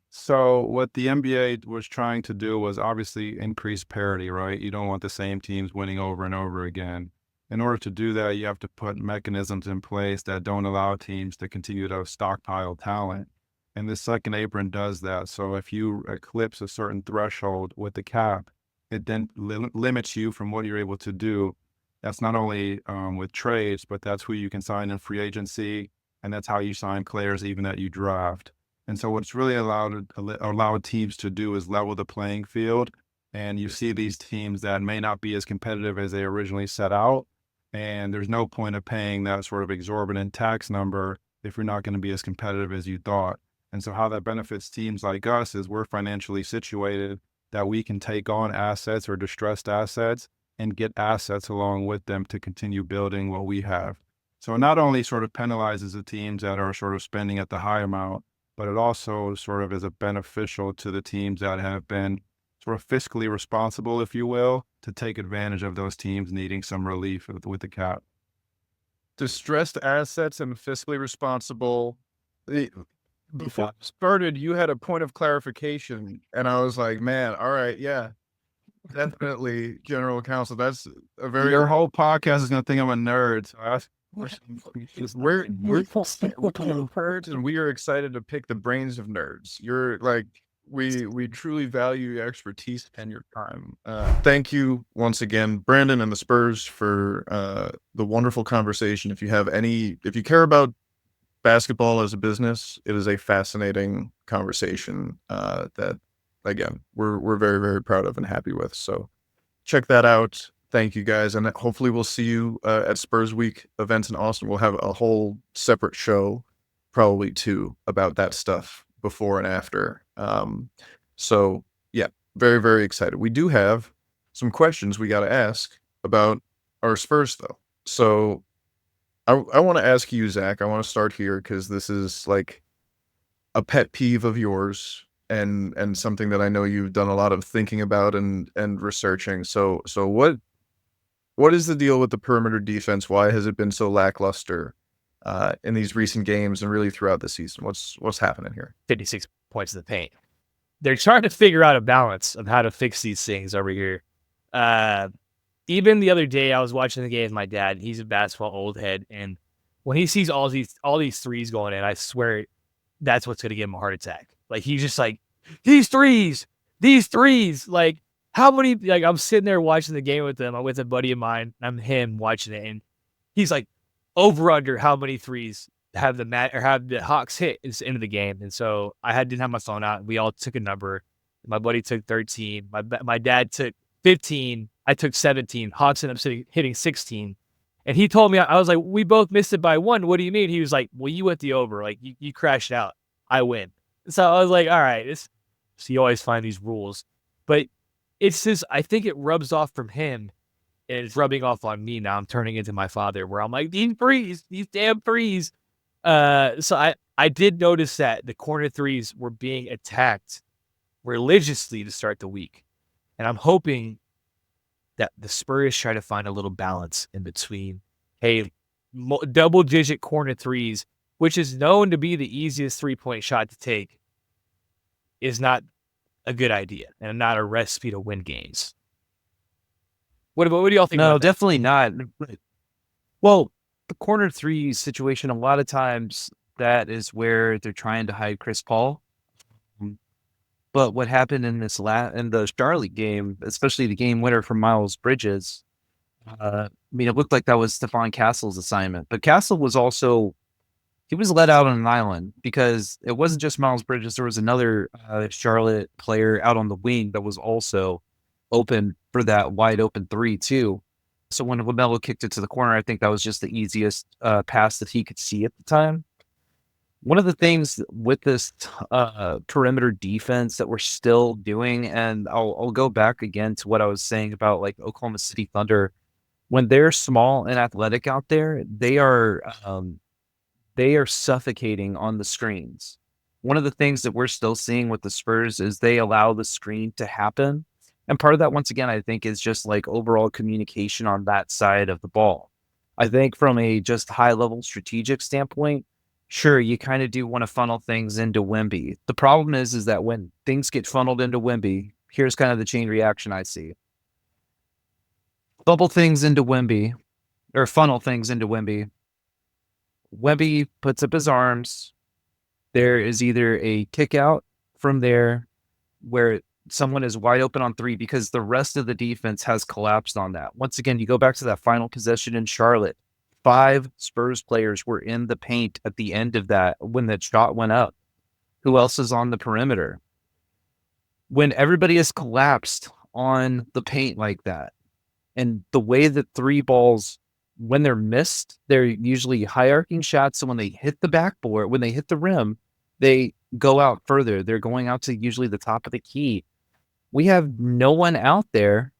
So what the NBA was trying to do was obviously increase parity, right? You don't want the same teams winning over and over again. In order to do that, you have to put mechanisms in place that don't allow teams to continue to stockpile talent. And the second apron does that. So if you eclipse a certain threshold with the cap, it then limits you from what you're able to do. That's not only with trades, but that's who you can sign in free agency, and that's how you sign players even that you draft. And so what's really allowed teams to do is level the playing field. And you see these teams that may not be as competitive as they originally set out. And there's no point of paying that sort of exorbitant tax number if you're not going to be as competitive as you thought. And so how that benefits teams like us is we're financially situated that we can take on assets or distressed assets and get assets along with them to continue building what we have. So it not only sort of penalizes the teams that are sort of spending at the high amount, but it also sort of is a beneficial to the teams that have been sort of fiscally responsible, if you will, to take advantage of those teams needing some relief with the cap.
Distressed assets and fiscally responsible. Before it started, you had a point of clarification, and I was like, man, all right, yeah, definitely general counsel. That's a very
Your whole podcast is going to think I'm a nerd. So I ask
we're nerds, and we are excited to pick the brains of nerds. You're like, we truly value your expertise and your time. Thank you once again, Brandon and the Spurs, for the wonderful conversation. If you care about basketball as a business, it is a fascinating conversation that, again, we're very, very proud of and happy with. So check that out. Thank you, guys. And hopefully we'll see you at Spurs Week events in Austin. We'll have a whole separate show, probably too, about that stuff before and after. So, yeah, very, very excited. We do have some questions we got to ask about our Spurs, though. So I want to ask you, Zach. I want to start here because this is like a pet peeve of yours, and something that I know you've done a lot of thinking about and researching. So what is the deal with the perimeter defense? Why has it been so lackluster in these recent games and really throughout the season? What's happening here?
56 points in the paint. They're trying to figure out a balance of how to fix these things over here. Even the other day, I was watching the game with my dad. He's a basketball old head, and when he sees all these threes going in, I swear that's what's going to give him a heart attack. Like, he's just like, these threes. Like, how many? Like, I'm sitting there watching the game with him. I'm with a buddy of mine. I'm him watching it, and he's like, over under how many threes have the Hawks hit into the game. And so didn't have my phone out. We all took a number. My buddy took 13. My dad took 15. I took 17. Hawks ended up hitting 16. And he told me, I was like, we both missed it by 1. What do you mean? He was like, well, you went the over. Like, you crashed out. I win. So I was like, all right. So you always find these rules. But it's just, I think it rubs off from him, and it's rubbing off on me now. I'm turning into my father, where I'm like, these damn threes. So I did notice that the corner threes were being attacked religiously to start the week. And I'm hoping that the Spurs try to find a little balance in between, hey, double-digit corner threes, which is known to be the easiest three-point shot to take, is not a good idea and not a recipe to win games. What do y'all think?
No, definitely not. Well, the corner three situation, a lot of times that is where they're trying to hide Chris Paul. But what happened in the Charlotte game, especially the game winner for Miles Bridges, it looked like that was Stephon Castle's assignment. But Castle was also he was let out on an island because it wasn't just Miles Bridges. There was another Charlotte player out on the wing that was also open for that wide open three too. So when LaMelo kicked it to the corner, I think that was just the easiest pass that he could see at the time. One of the things with this perimeter defense that we're still doing, and I'll go back again to what I was saying about like Oklahoma City Thunder. When they're small and athletic out there, they are suffocating on the screens. One of the things that we're still seeing with the Spurs is they allow the screen to happen. And part of that, once again, I think is just like overall communication on that side of the ball. I think from a just high level strategic standpoint, sure, you kind of do want to funnel things into Wemby. The problem is that when things get funneled into Wemby, here's kind of the chain reaction I see. Bubble things into Wemby, or funnel things into Wemby. Wemby puts up his arms. There is either a kick out from there where someone is wide open on three because the rest of the defense has collapsed on that. Once again, you go back to that final possession in Charlotte. 5 Spurs players were in the paint at the end of that when that shot went up. Who else is on the perimeter? When everybody has collapsed on the paint like that, and the way that three balls, when they're missed, they're usually hierarching shots. So when they hit the backboard, when they hit the rim, they go out further. They're going out to usually the top of the key. We have no one out there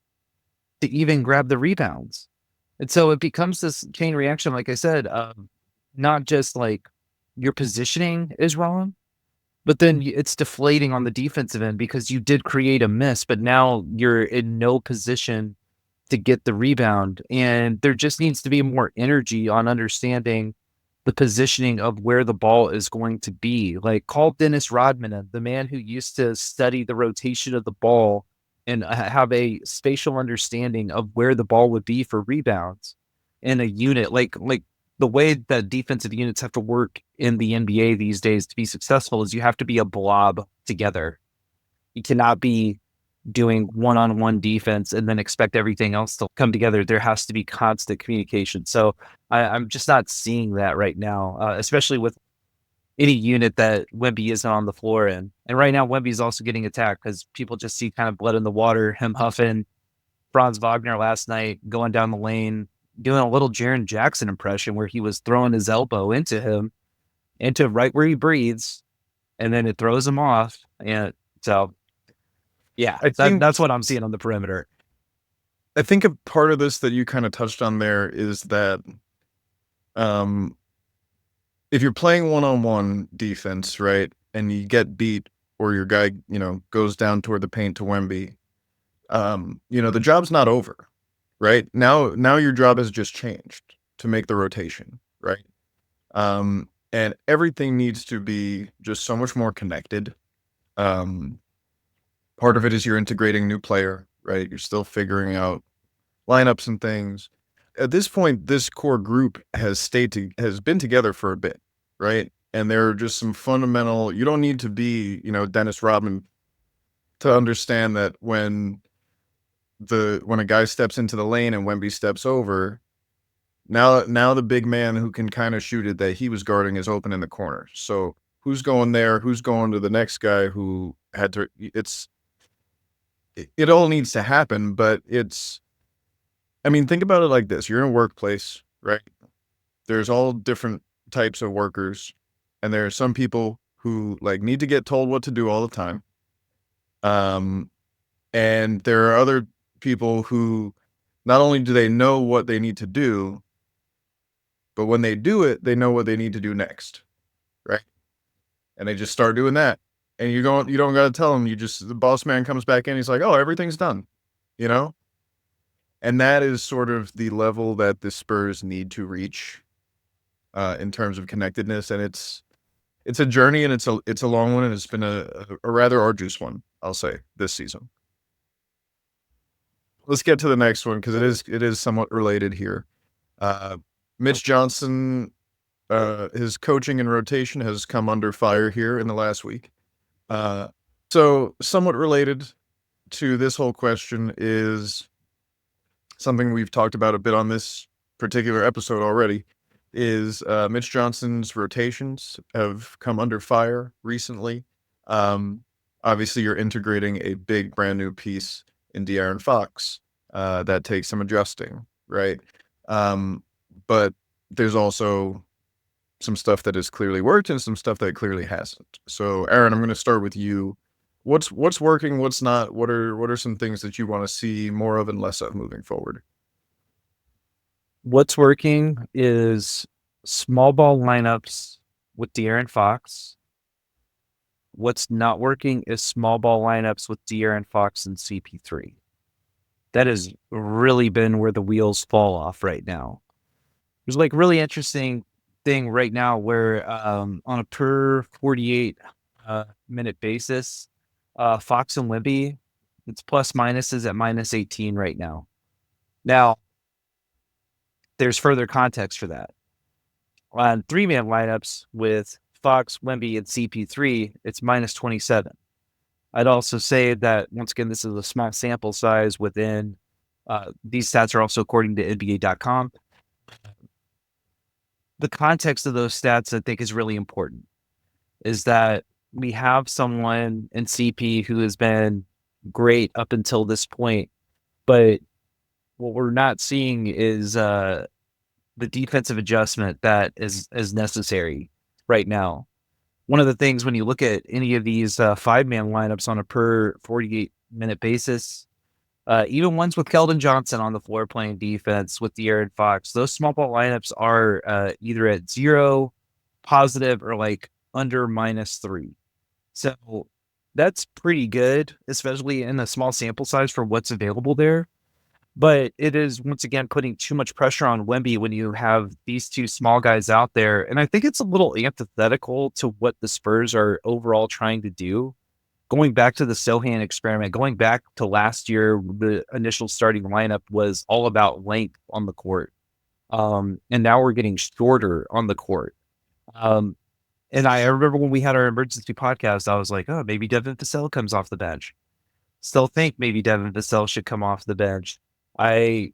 to even grab the rebounds. And so it becomes this chain reaction, like I said, not just like your positioning is wrong, but then it's deflating on the defensive end because you did create a miss, but now you're in no position to get the rebound. And there just needs to be more energy on understanding the positioning of where the ball is going to be. Like, call Dennis Rodman, the man who used to study the rotation of the ball and have a spatial understanding of where the ball would be for rebounds in a unit. Like the way that defensive units have to work in the NBA these days to be successful is you have to be a blob together. You cannot be doing one-on-one defense and then expect everything else to come together. There has to be constant communication. So I'm just not seeing that right now, especially with any unit that Wemby isn't on the floor in. And right now, Wemby is also getting attacked because people just see kind of blood in the water, him huffing. Franz Wagner last night going down the lane, doing a little Jaren Jackson impression where he was throwing his elbow into him, into right where he breathes, and then it throws him off. And so, yeah, that's what I'm seeing on the perimeter.
I think a part of this that you kind of touched on there is that if you're playing one-on-one defense, right, and you get beat or your guy, goes down toward the paint to Wemby, the job's not over, right? Now your job has just changed to make the rotation, right? And everything needs to be just so much more connected. Part of it is you're integrating new player, right? You're still figuring out lineups and things. At this point, this core group has been together for a bit, right? And there are just some fundamental. You don't need to be, Dennis Rodman to understand that when a guy steps into the lane and Wemby steps over, now the big man who can kind of shoot it that he was guarding is open in the corner. So who's going there? Who's going to the next guy who had to? It all needs to happen, but think about it like this. You're in a workplace, right? There's all different types of workers, and there are some people who need to get told what to do all the time. And there are other people who not only do they know what they need to do, but when they do it, they know what they need to do next, right? And they just start doing that. And you don't got to tell them. The boss man comes back in. He's like, "Oh, everything's done," And that is sort of the level that the Spurs need to reach in terms of connectedness. And it's a journey, and it's a long one, and it's been a rather arduous one, I'll say, this season. Let's get to the next one because it is somewhat related here. Mitch Johnson, his coaching and rotation has come under fire here in the last week. So somewhat related to this whole question is something we've talked about a bit on this particular episode already. is Mitch Johnson's rotations have come under fire recently. Obviously, you're integrating a big brand new piece in De'Aaron Fox. That takes some adjusting, right? But there's also some stuff that has clearly worked and some stuff that clearly hasn't. So, Aaron, I'm going to start with you. What's working? What's not? What are some things that you want to see more of and less of moving forward?
What's working is small ball lineups with De'Aaron Fox. What's not working is small ball lineups with De'Aaron Fox and CP3. That has really been where the wheels fall off right now. There's like really interesting thing right now where on a per 48 minute basis, Fox and Wemby, it's plus minuses at minus 18 right now. Now, there's further context for that. On 3-man lineups with Fox, Wemby, and CP3, it's minus 27. I'd also say that, once again, this is a small sample size within these stats are also according to NBA.com. The context of those stats, I think, is really important, is that we have someone in CP who has been great up until this point, but what we're not seeing is the defensive adjustment that is necessary right now. One of the things when you look at any of these 5-man lineups on a per 48-minute basis, even ones with Keldon Johnson on the floor playing defense with De'Aaron Fox, those small ball lineups are either at 0, positive, or like under -3. So that's pretty good, especially in a small sample size for what's available there. But it is, once again, putting too much pressure on Wemby when you have these two small guys out there. And I think it's a little antithetical to what the Spurs are overall trying to do. Going back to the Sochan experiment, going back to last year, the initial starting lineup was all about length on the court. And now we're getting shorter on the court. And I remember when we had our emergency podcast, I was like, oh, maybe Devin Vassell comes off the bench. Still think maybe Devin Vassell should come off the bench. I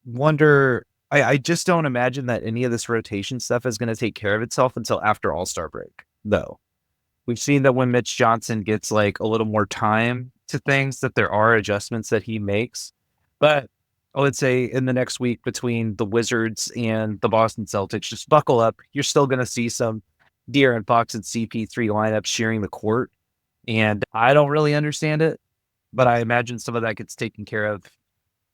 wonder, I just don't imagine that any of this rotation stuff is going to take care of itself until after All-Star break, though. We've seen that when Mitch Johnson gets like a little more time to things, that there are adjustments that he makes. But I would say in the next week between the Wizards and the Boston Celtics, just buckle up. You're still going to see some De'Aaron Fox and CP3 lineups sharing the court. And I don't really understand it, but I imagine some of that gets taken care of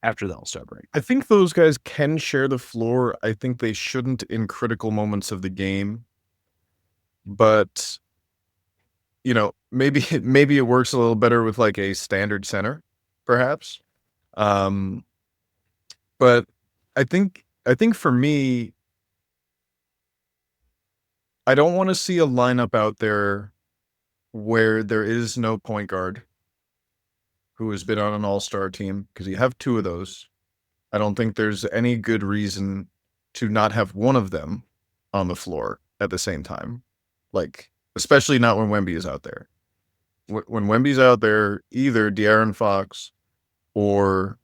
after the All-Star break.
I think those guys can share the floor. I think they shouldn't in critical moments of the game. But, you know, maybe it works a little better with like a standard center, perhaps. But I think for me, I don't want to see a lineup out there where there is no point guard who has been on an all-star team, because you have 2 of those. I don't think there's any good reason to not have one of them on the floor at the same time. Like, especially not when Wemby is out there. When Wemby's out there, either De'Aaron Fox or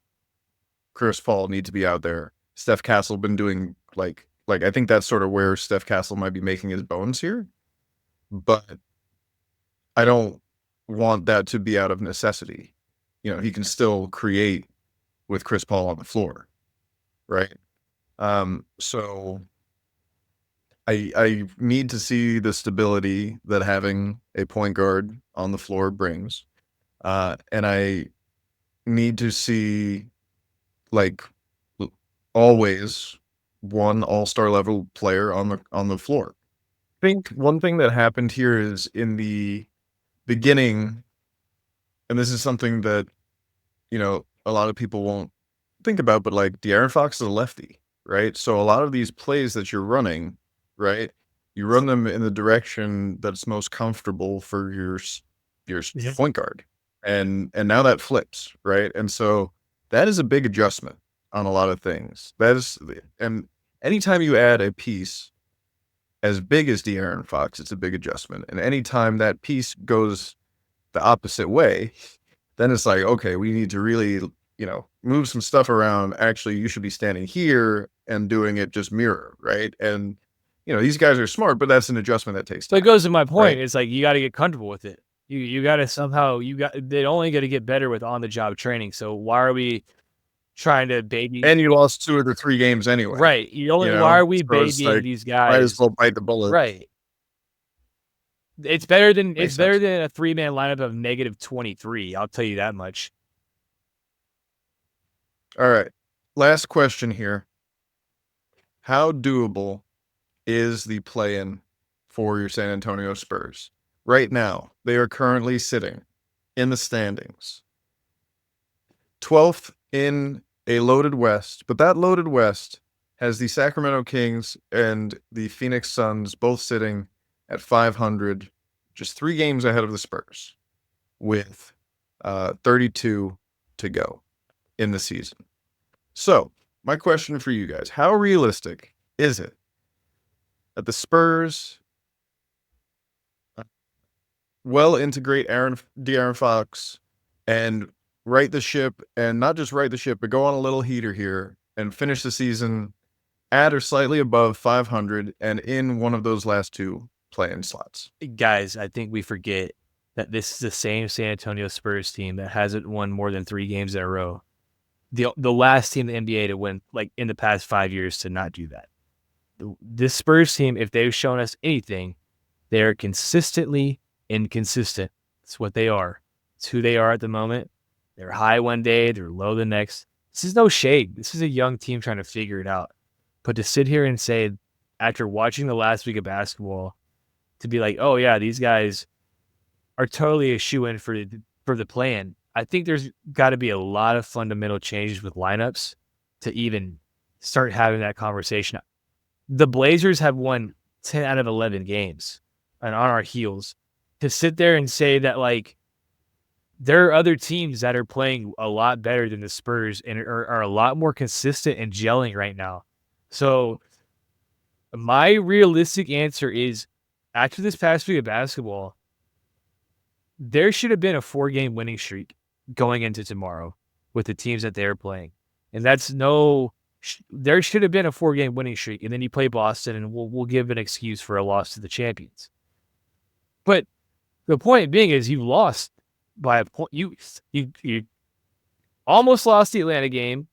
Chris Paul need to be out there. Steph Castle been doing like I think that's sort of where Steph Castle might be making his bones here. But I don't want that to be out of necessity. You know, he can still create with Chris Paul on the floor, right? So I need to see the stability that having a point guard on the floor brings. And I need to see, like, always one all-star level player on the floor. I think one thing that happened here is in the beginning, and this is something that, you know, a lot of people won't think about, but like De'Aaron Fox is a lefty, right? So a lot of these plays that you're running, right, you run them in the direction that's most comfortable for your point guard, and now that flips, right? And so that is a big adjustment on a lot of things. And anytime you add a piece as big as De'Aaron Fox, it's a big adjustment. And anytime that piece goes the opposite way, then it's like, okay, we need to really move some stuff around. Actually, you should be standing here and doing it just mirror, right? And these guys are smart, but that's an adjustment that takes time.
So it goes to my point.
Right.
It's like you got to get comfortable with it. You got to somehow they only got to get better with on the job training. So why are we trying to baby?
And you lost 2 of the 3 games anyway,
right? Why are we
So it's
babying
like,
these
might as
guys?
well bite the bullet.
Right. It's better than
Makes
better
sense.
than a 3-man lineup of -23. I'll tell you that much.
All right. Last question here. How doable is the play-in for your San Antonio Spurs? Right now, they are currently sitting in the standings 12th in a loaded West, but that loaded West has the Sacramento Kings and the Phoenix Suns both sitting at 500, just 3 games ahead of the Spurs, with 32 to go in the season. So, my question for you guys, how realistic is it that the Spurs well integrate De'Aaron Fox and right the ship, and not just right the ship, but go on a little heater here and finish the season at or slightly above 500 and in one of those last 2 play-in slots?
Guys, I think we forget that this is the same San Antonio Spurs team that hasn't won more than 3 games in a row. The last team in the NBA to win, like, in the past 5 years to not do that. This Spurs team, if they've shown us anything, they're consistently inconsistent. It's what they are. It's who they are at the moment. They're high one day, they're low the next. This is no shade. This is a young team trying to figure it out. But to sit here and say, after watching the last week of basketball, to be like, oh yeah, these guys are totally a shoe-in for the play-in. I think there's got to be a lot of fundamental changes with lineups to even start having that conversation. The Blazers have won 10 out of 11 games and on our heels. To sit there and say that, like, there are other teams that are playing a lot better than the Spurs and are a lot more consistent and gelling right now. So my realistic answer is, after this past week of basketball, there should have been a 4-game winning streak going into tomorrow with the teams that they're playing. And there should have been a 4-game winning streak. And then you play Boston and we'll give an excuse for a loss to the champions. But the point being is you lost by a point. You almost lost the Atlanta game.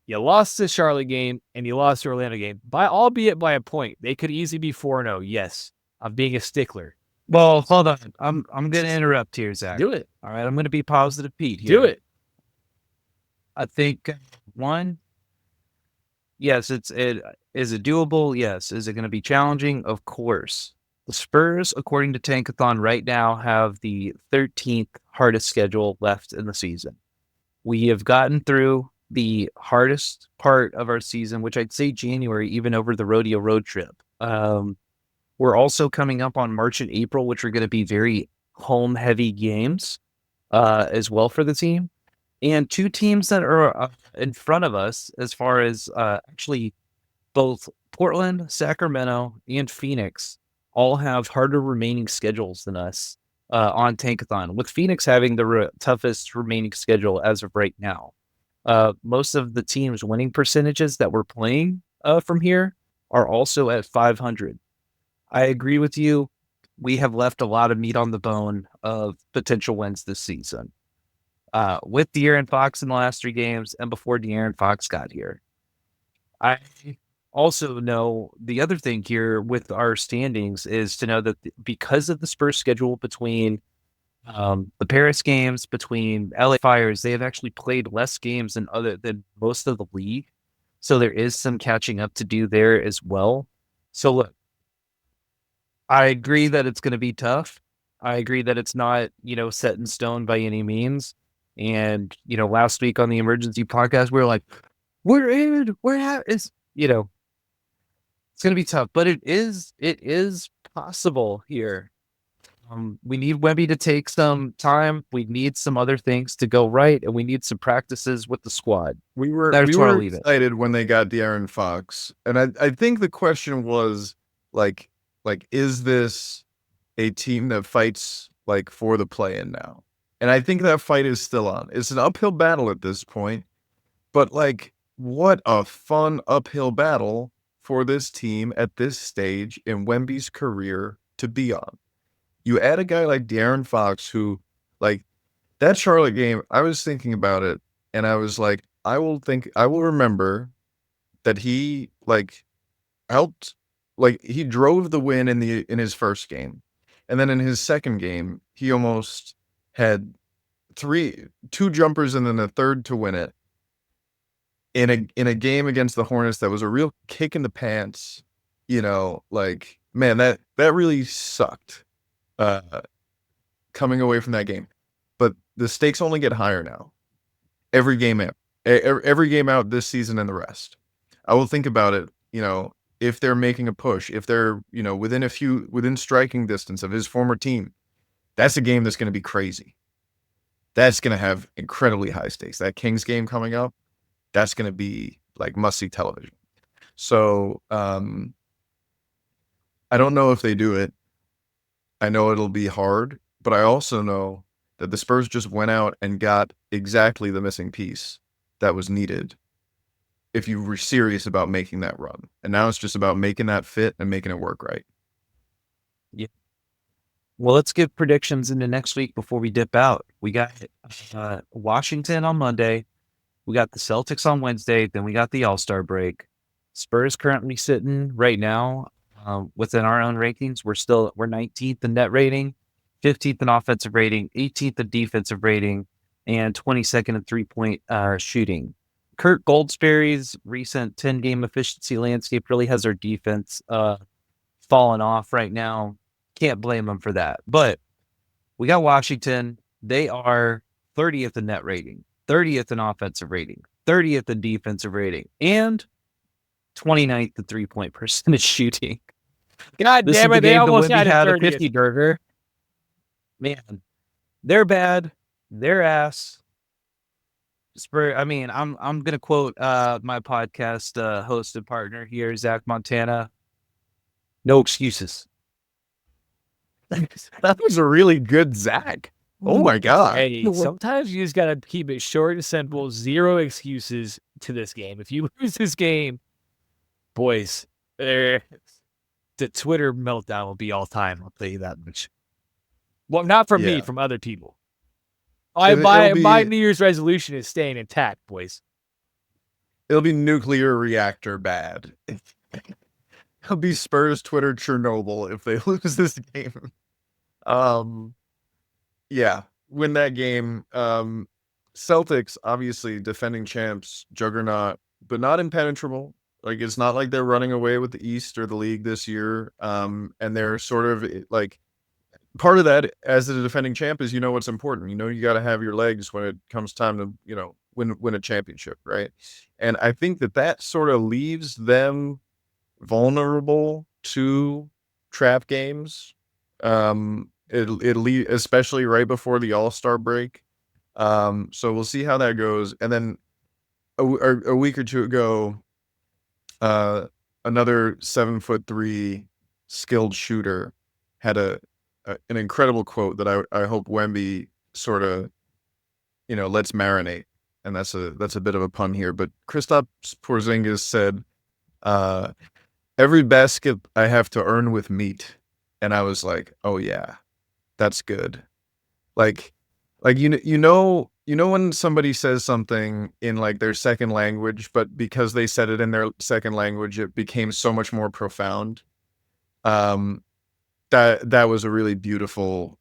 You lost the Charlotte game and you lost the Orlando game, albeit by a point. They could easily be 4-0. Yes, I'm being a stickler.
Well, hold on. I'm going to interrupt here, Zach.
Do it.
All right, I'm going to be positive Pete here.
Do it.
I think, one, yes, is it doable? Yes. Is it going to be challenging? Of course. The Spurs, according to Tankathon, right now have the 13th hardest schedule left in the season. We have gotten through the hardest part of our season, which I'd say January, even over the rodeo road trip. We're also coming up on March and April, which are going to be very home-heavy games as well for the team. And 2 teams that are in front of us, as far as actually both Portland, Sacramento, and Phoenix, all have harder remaining schedules than us on Tankathon, with Phoenix having the toughest remaining schedule as of right now. Most of the teams' winning percentages that we're playing from here are also at 500. I agree with you. We have left a lot of meat on the bone of potential wins this season. With De'Aaron Fox in the last 3 games and before De'Aaron Fox got here. I also know the other thing here with our standings is to know that because of the Spurs schedule between the Paris games, between LA Fires, they have actually played less games than most of the league. So there is some catching up to do there as well. So look, I agree that it's going to be tough. I agree that it's not, set in stone by any means. And, last week on the emergency podcast, we were like, we're in, it's going to be tough, but it is possible here. We need Wemby to take some time. We need some other things to go right, and we need some practices with the squad.
We were excited when they got De'Aaron Fox, and I think the question was like, is this a team that fights for the play-in now? And I think that fight is still on. It's an uphill battle at this point. But like, what a fun uphill battle for this team at this stage in Wemby's career to be on. You add a guy like De'Aaron Fox, who, like, that Charlotte game, I was thinking about it, and I was like, I will remember that he, like, helped, like, he drove the win in his first game. And then in his second game, he almost had two jumpers and then a third to win it in a game against the Hornets that was a real kick in the pants. You know, like, man, that really sucked coming away from that game. But the stakes only get higher now. Every game out this season and the rest. I will think about it, you know, if they're making a push, if they're, you know, within striking distance of his former team. That's a game that's going to be crazy. That's going to have incredibly high stakes. That Kings game coming up, that's going to be like must-see television. So, I don't know if they do it. I know it'll be hard, but I also know that the Spurs just went out and got exactly the missing piece that was needed if you were serious about making that run. And now it's just about making that fit and making it work right.
Yeah. Well, let's give predictions into next week before we dip out. We got Washington on Monday. We got the Celtics on Wednesday. Then we got the All-Star break. Spurs currently sitting right now within our own rankings. We're 19th in net rating, 15th in offensive rating, 18th in defensive rating, and 22nd in three-point shooting. Kurt Goldsberry's recent 10-game efficiency landscape really has our defense fallen off right now. Can't blame them for that. But we got Washington. They are 30th in net rating, 30th in offensive rating, 30th in defensive rating, and 29th in three-point percentage shooting.
God
This
damn
is
it,
the
they
game that
almost
Wemby
had
had
a
a 50 burger. Man, they're bad. They're ass. I'm gonna quote my podcast host and partner here, Zach Montana. No excuses.
That was a really good Zach. Oh my God.
Hey, sometimes you just gotta keep it short and simple. Zero excuses to this game. If you lose this game, boys, the Twitter meltdown will be all time. I'll tell you that much. Well, not from me,
Yeah.
from other people.
It'll
My
be-
New Year's resolution is staying intact, boys.
It'll be nuclear reactor bad. It'll be Spurs Twitter Chernobyl if they lose this game. Yeah, win that game. Celtics, obviously defending champs, juggernaut, but not impenetrable. Like, it's not like they're running away with the East or the league this year. And they're sort of like, part of that as the defending champ is, you know, what's important. You know, you got to have your legs when it comes time to, you know, win a championship, right? And I think that sort of leaves them vulnerable to trap games. Especially right before the All-Star break. So we'll see how that goes. And then a week or two ago, another 7'3" skilled shooter had an incredible quote that I hope Wemby sort of, you know, lets marinate. And that's a bit of a pun here, but Kristaps Porzingis said, "Every basket I have to earn with meat." And I was like, "Oh yeah, that's good." Like you know when somebody says something in like their second language, but because they said it in their second language, it became so much more profound. That was a really beautiful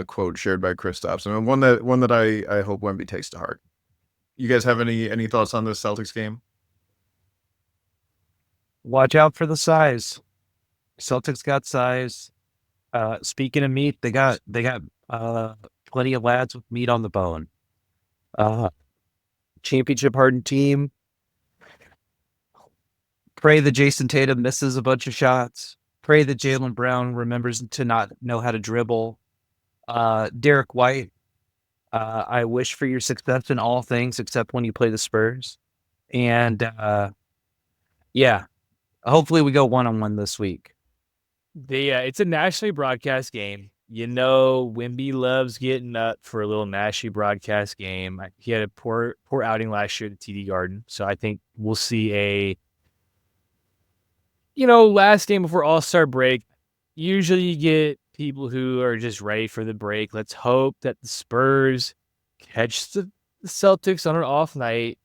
quote shared by Kristaps, and one that I hope Wemby takes to heart. You guys have any thoughts on this Celtics game?
Watch out for the size. Celtics got size. Speaking of meat, they got plenty of lads with meat on the bone. Championship hardened team. Pray that Jason Tatum misses a bunch of shots. Pray that Jaylen Brown remembers to not know how to dribble. Derek White, I wish for your success in all things except when you play the Spurs. And yeah, hopefully we go 1-on-1 this week.
It's a nationally broadcast game. Wemby loves getting up for a little Mashy broadcast game. He had a poor outing last year at the TD Garden, so I think we'll see a last game before All-Star break. Usually you get people who are just ready for the break. Let's hope that the Spurs catch the Celtics on an off night.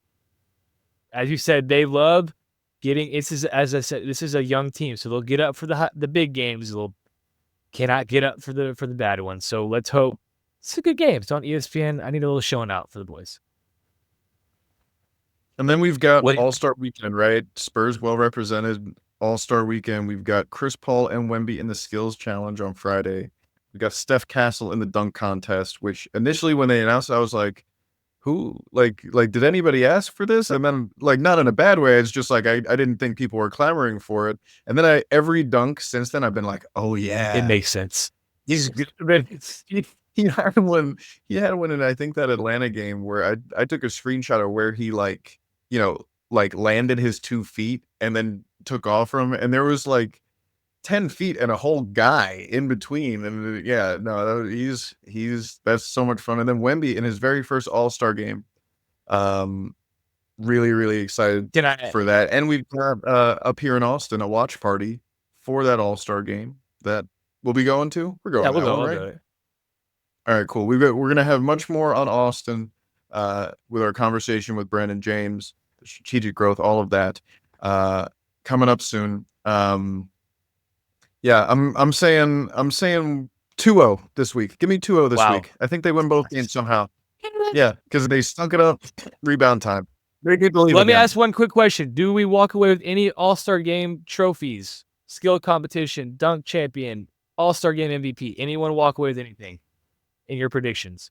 As you said, they love getting. As I said, this is a young team, so they'll get up for the big games. They'll cannot get up for the bad ones. So let's hope it's a good game. It's on ESPN. I need a little showing out for the boys.
And then we've got All-Star Weekend, right? Spurs well represented. All-Star Weekend. We've got Chris Paul and Wemby in the Skills Challenge on Friday. We got Steph Castle in the dunk contest, which initially when they announced it, I was like, who, like, did anybody ask for this? And then, like, not in a bad way. It's just like, I didn't think people were clamoring for it. And then every dunk since then, I've been like, oh yeah.
It makes sense.
He's good. He had one in, I think, that Atlanta game where I took a screenshot of where he landed his 2 feet and then took off from him. And there was like 10 feet and a whole guy in between. And yeah, no, he's that's so much fun. And then Wemby in his very first All-Star game. Really, really excited for that. And we've got up here in Austin a watch party for that All-Star game that we'll be going to. We're going.
Yeah, we'll
to that
go.
one, right? All right, cool. We're gonna have much more on Austin with our conversation with Brandon James, the strategic growth, all of that coming up soon. Yeah, I'm saying 2-0 this week. Give me 2-0 this week. I think they win both games somehow. Yeah, because they stunk it up. Rebound time.
Let me ask one quick question. Do we walk away with any All-Star game trophies, skill competition, dunk champion, All-Star game MVP? Anyone walk away with anything in your predictions?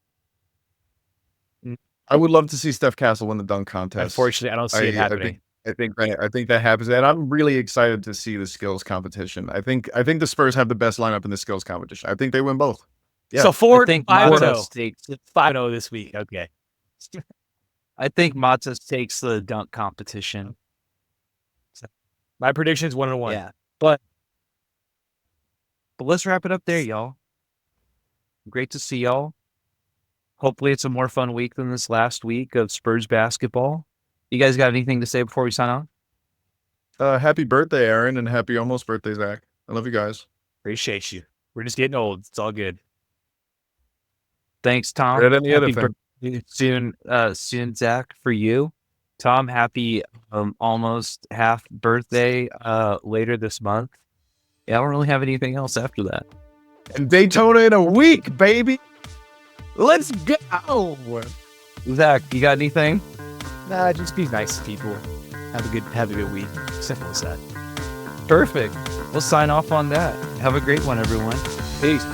I would love to see Steph Castle win the dunk contest.
Unfortunately, I don't see it happening.
I think that happens, and I'm really excited to see the skills competition. I think the Spurs have the best lineup in the skills competition. I think they win both. Yeah.
So 5-0 this week. Okay.
I think Matas takes the dunk competition.
My prediction is 1-1.
Yeah, but let's wrap it up there, y'all. Great to see y'all. Hopefully it's a more fun week than this last week of Spurs basketball. You guys got anything to say before we sign off?
Happy birthday, Aaron, and happy almost birthday, Zach. I love you guys.
Appreciate you. We're just getting old. It's all good.
Thanks, Tom. Soon, Zach, for you. Tom, happy almost half birthday later this month. Yeah, I don't really have anything else after that.
And Daytona in a week, baby. Let's go.
Zach, you got anything?
Nah, just be nice to people. Have a good week. Simple as that.
Perfect. We'll sign off on that. Have a great one, everyone.
Peace.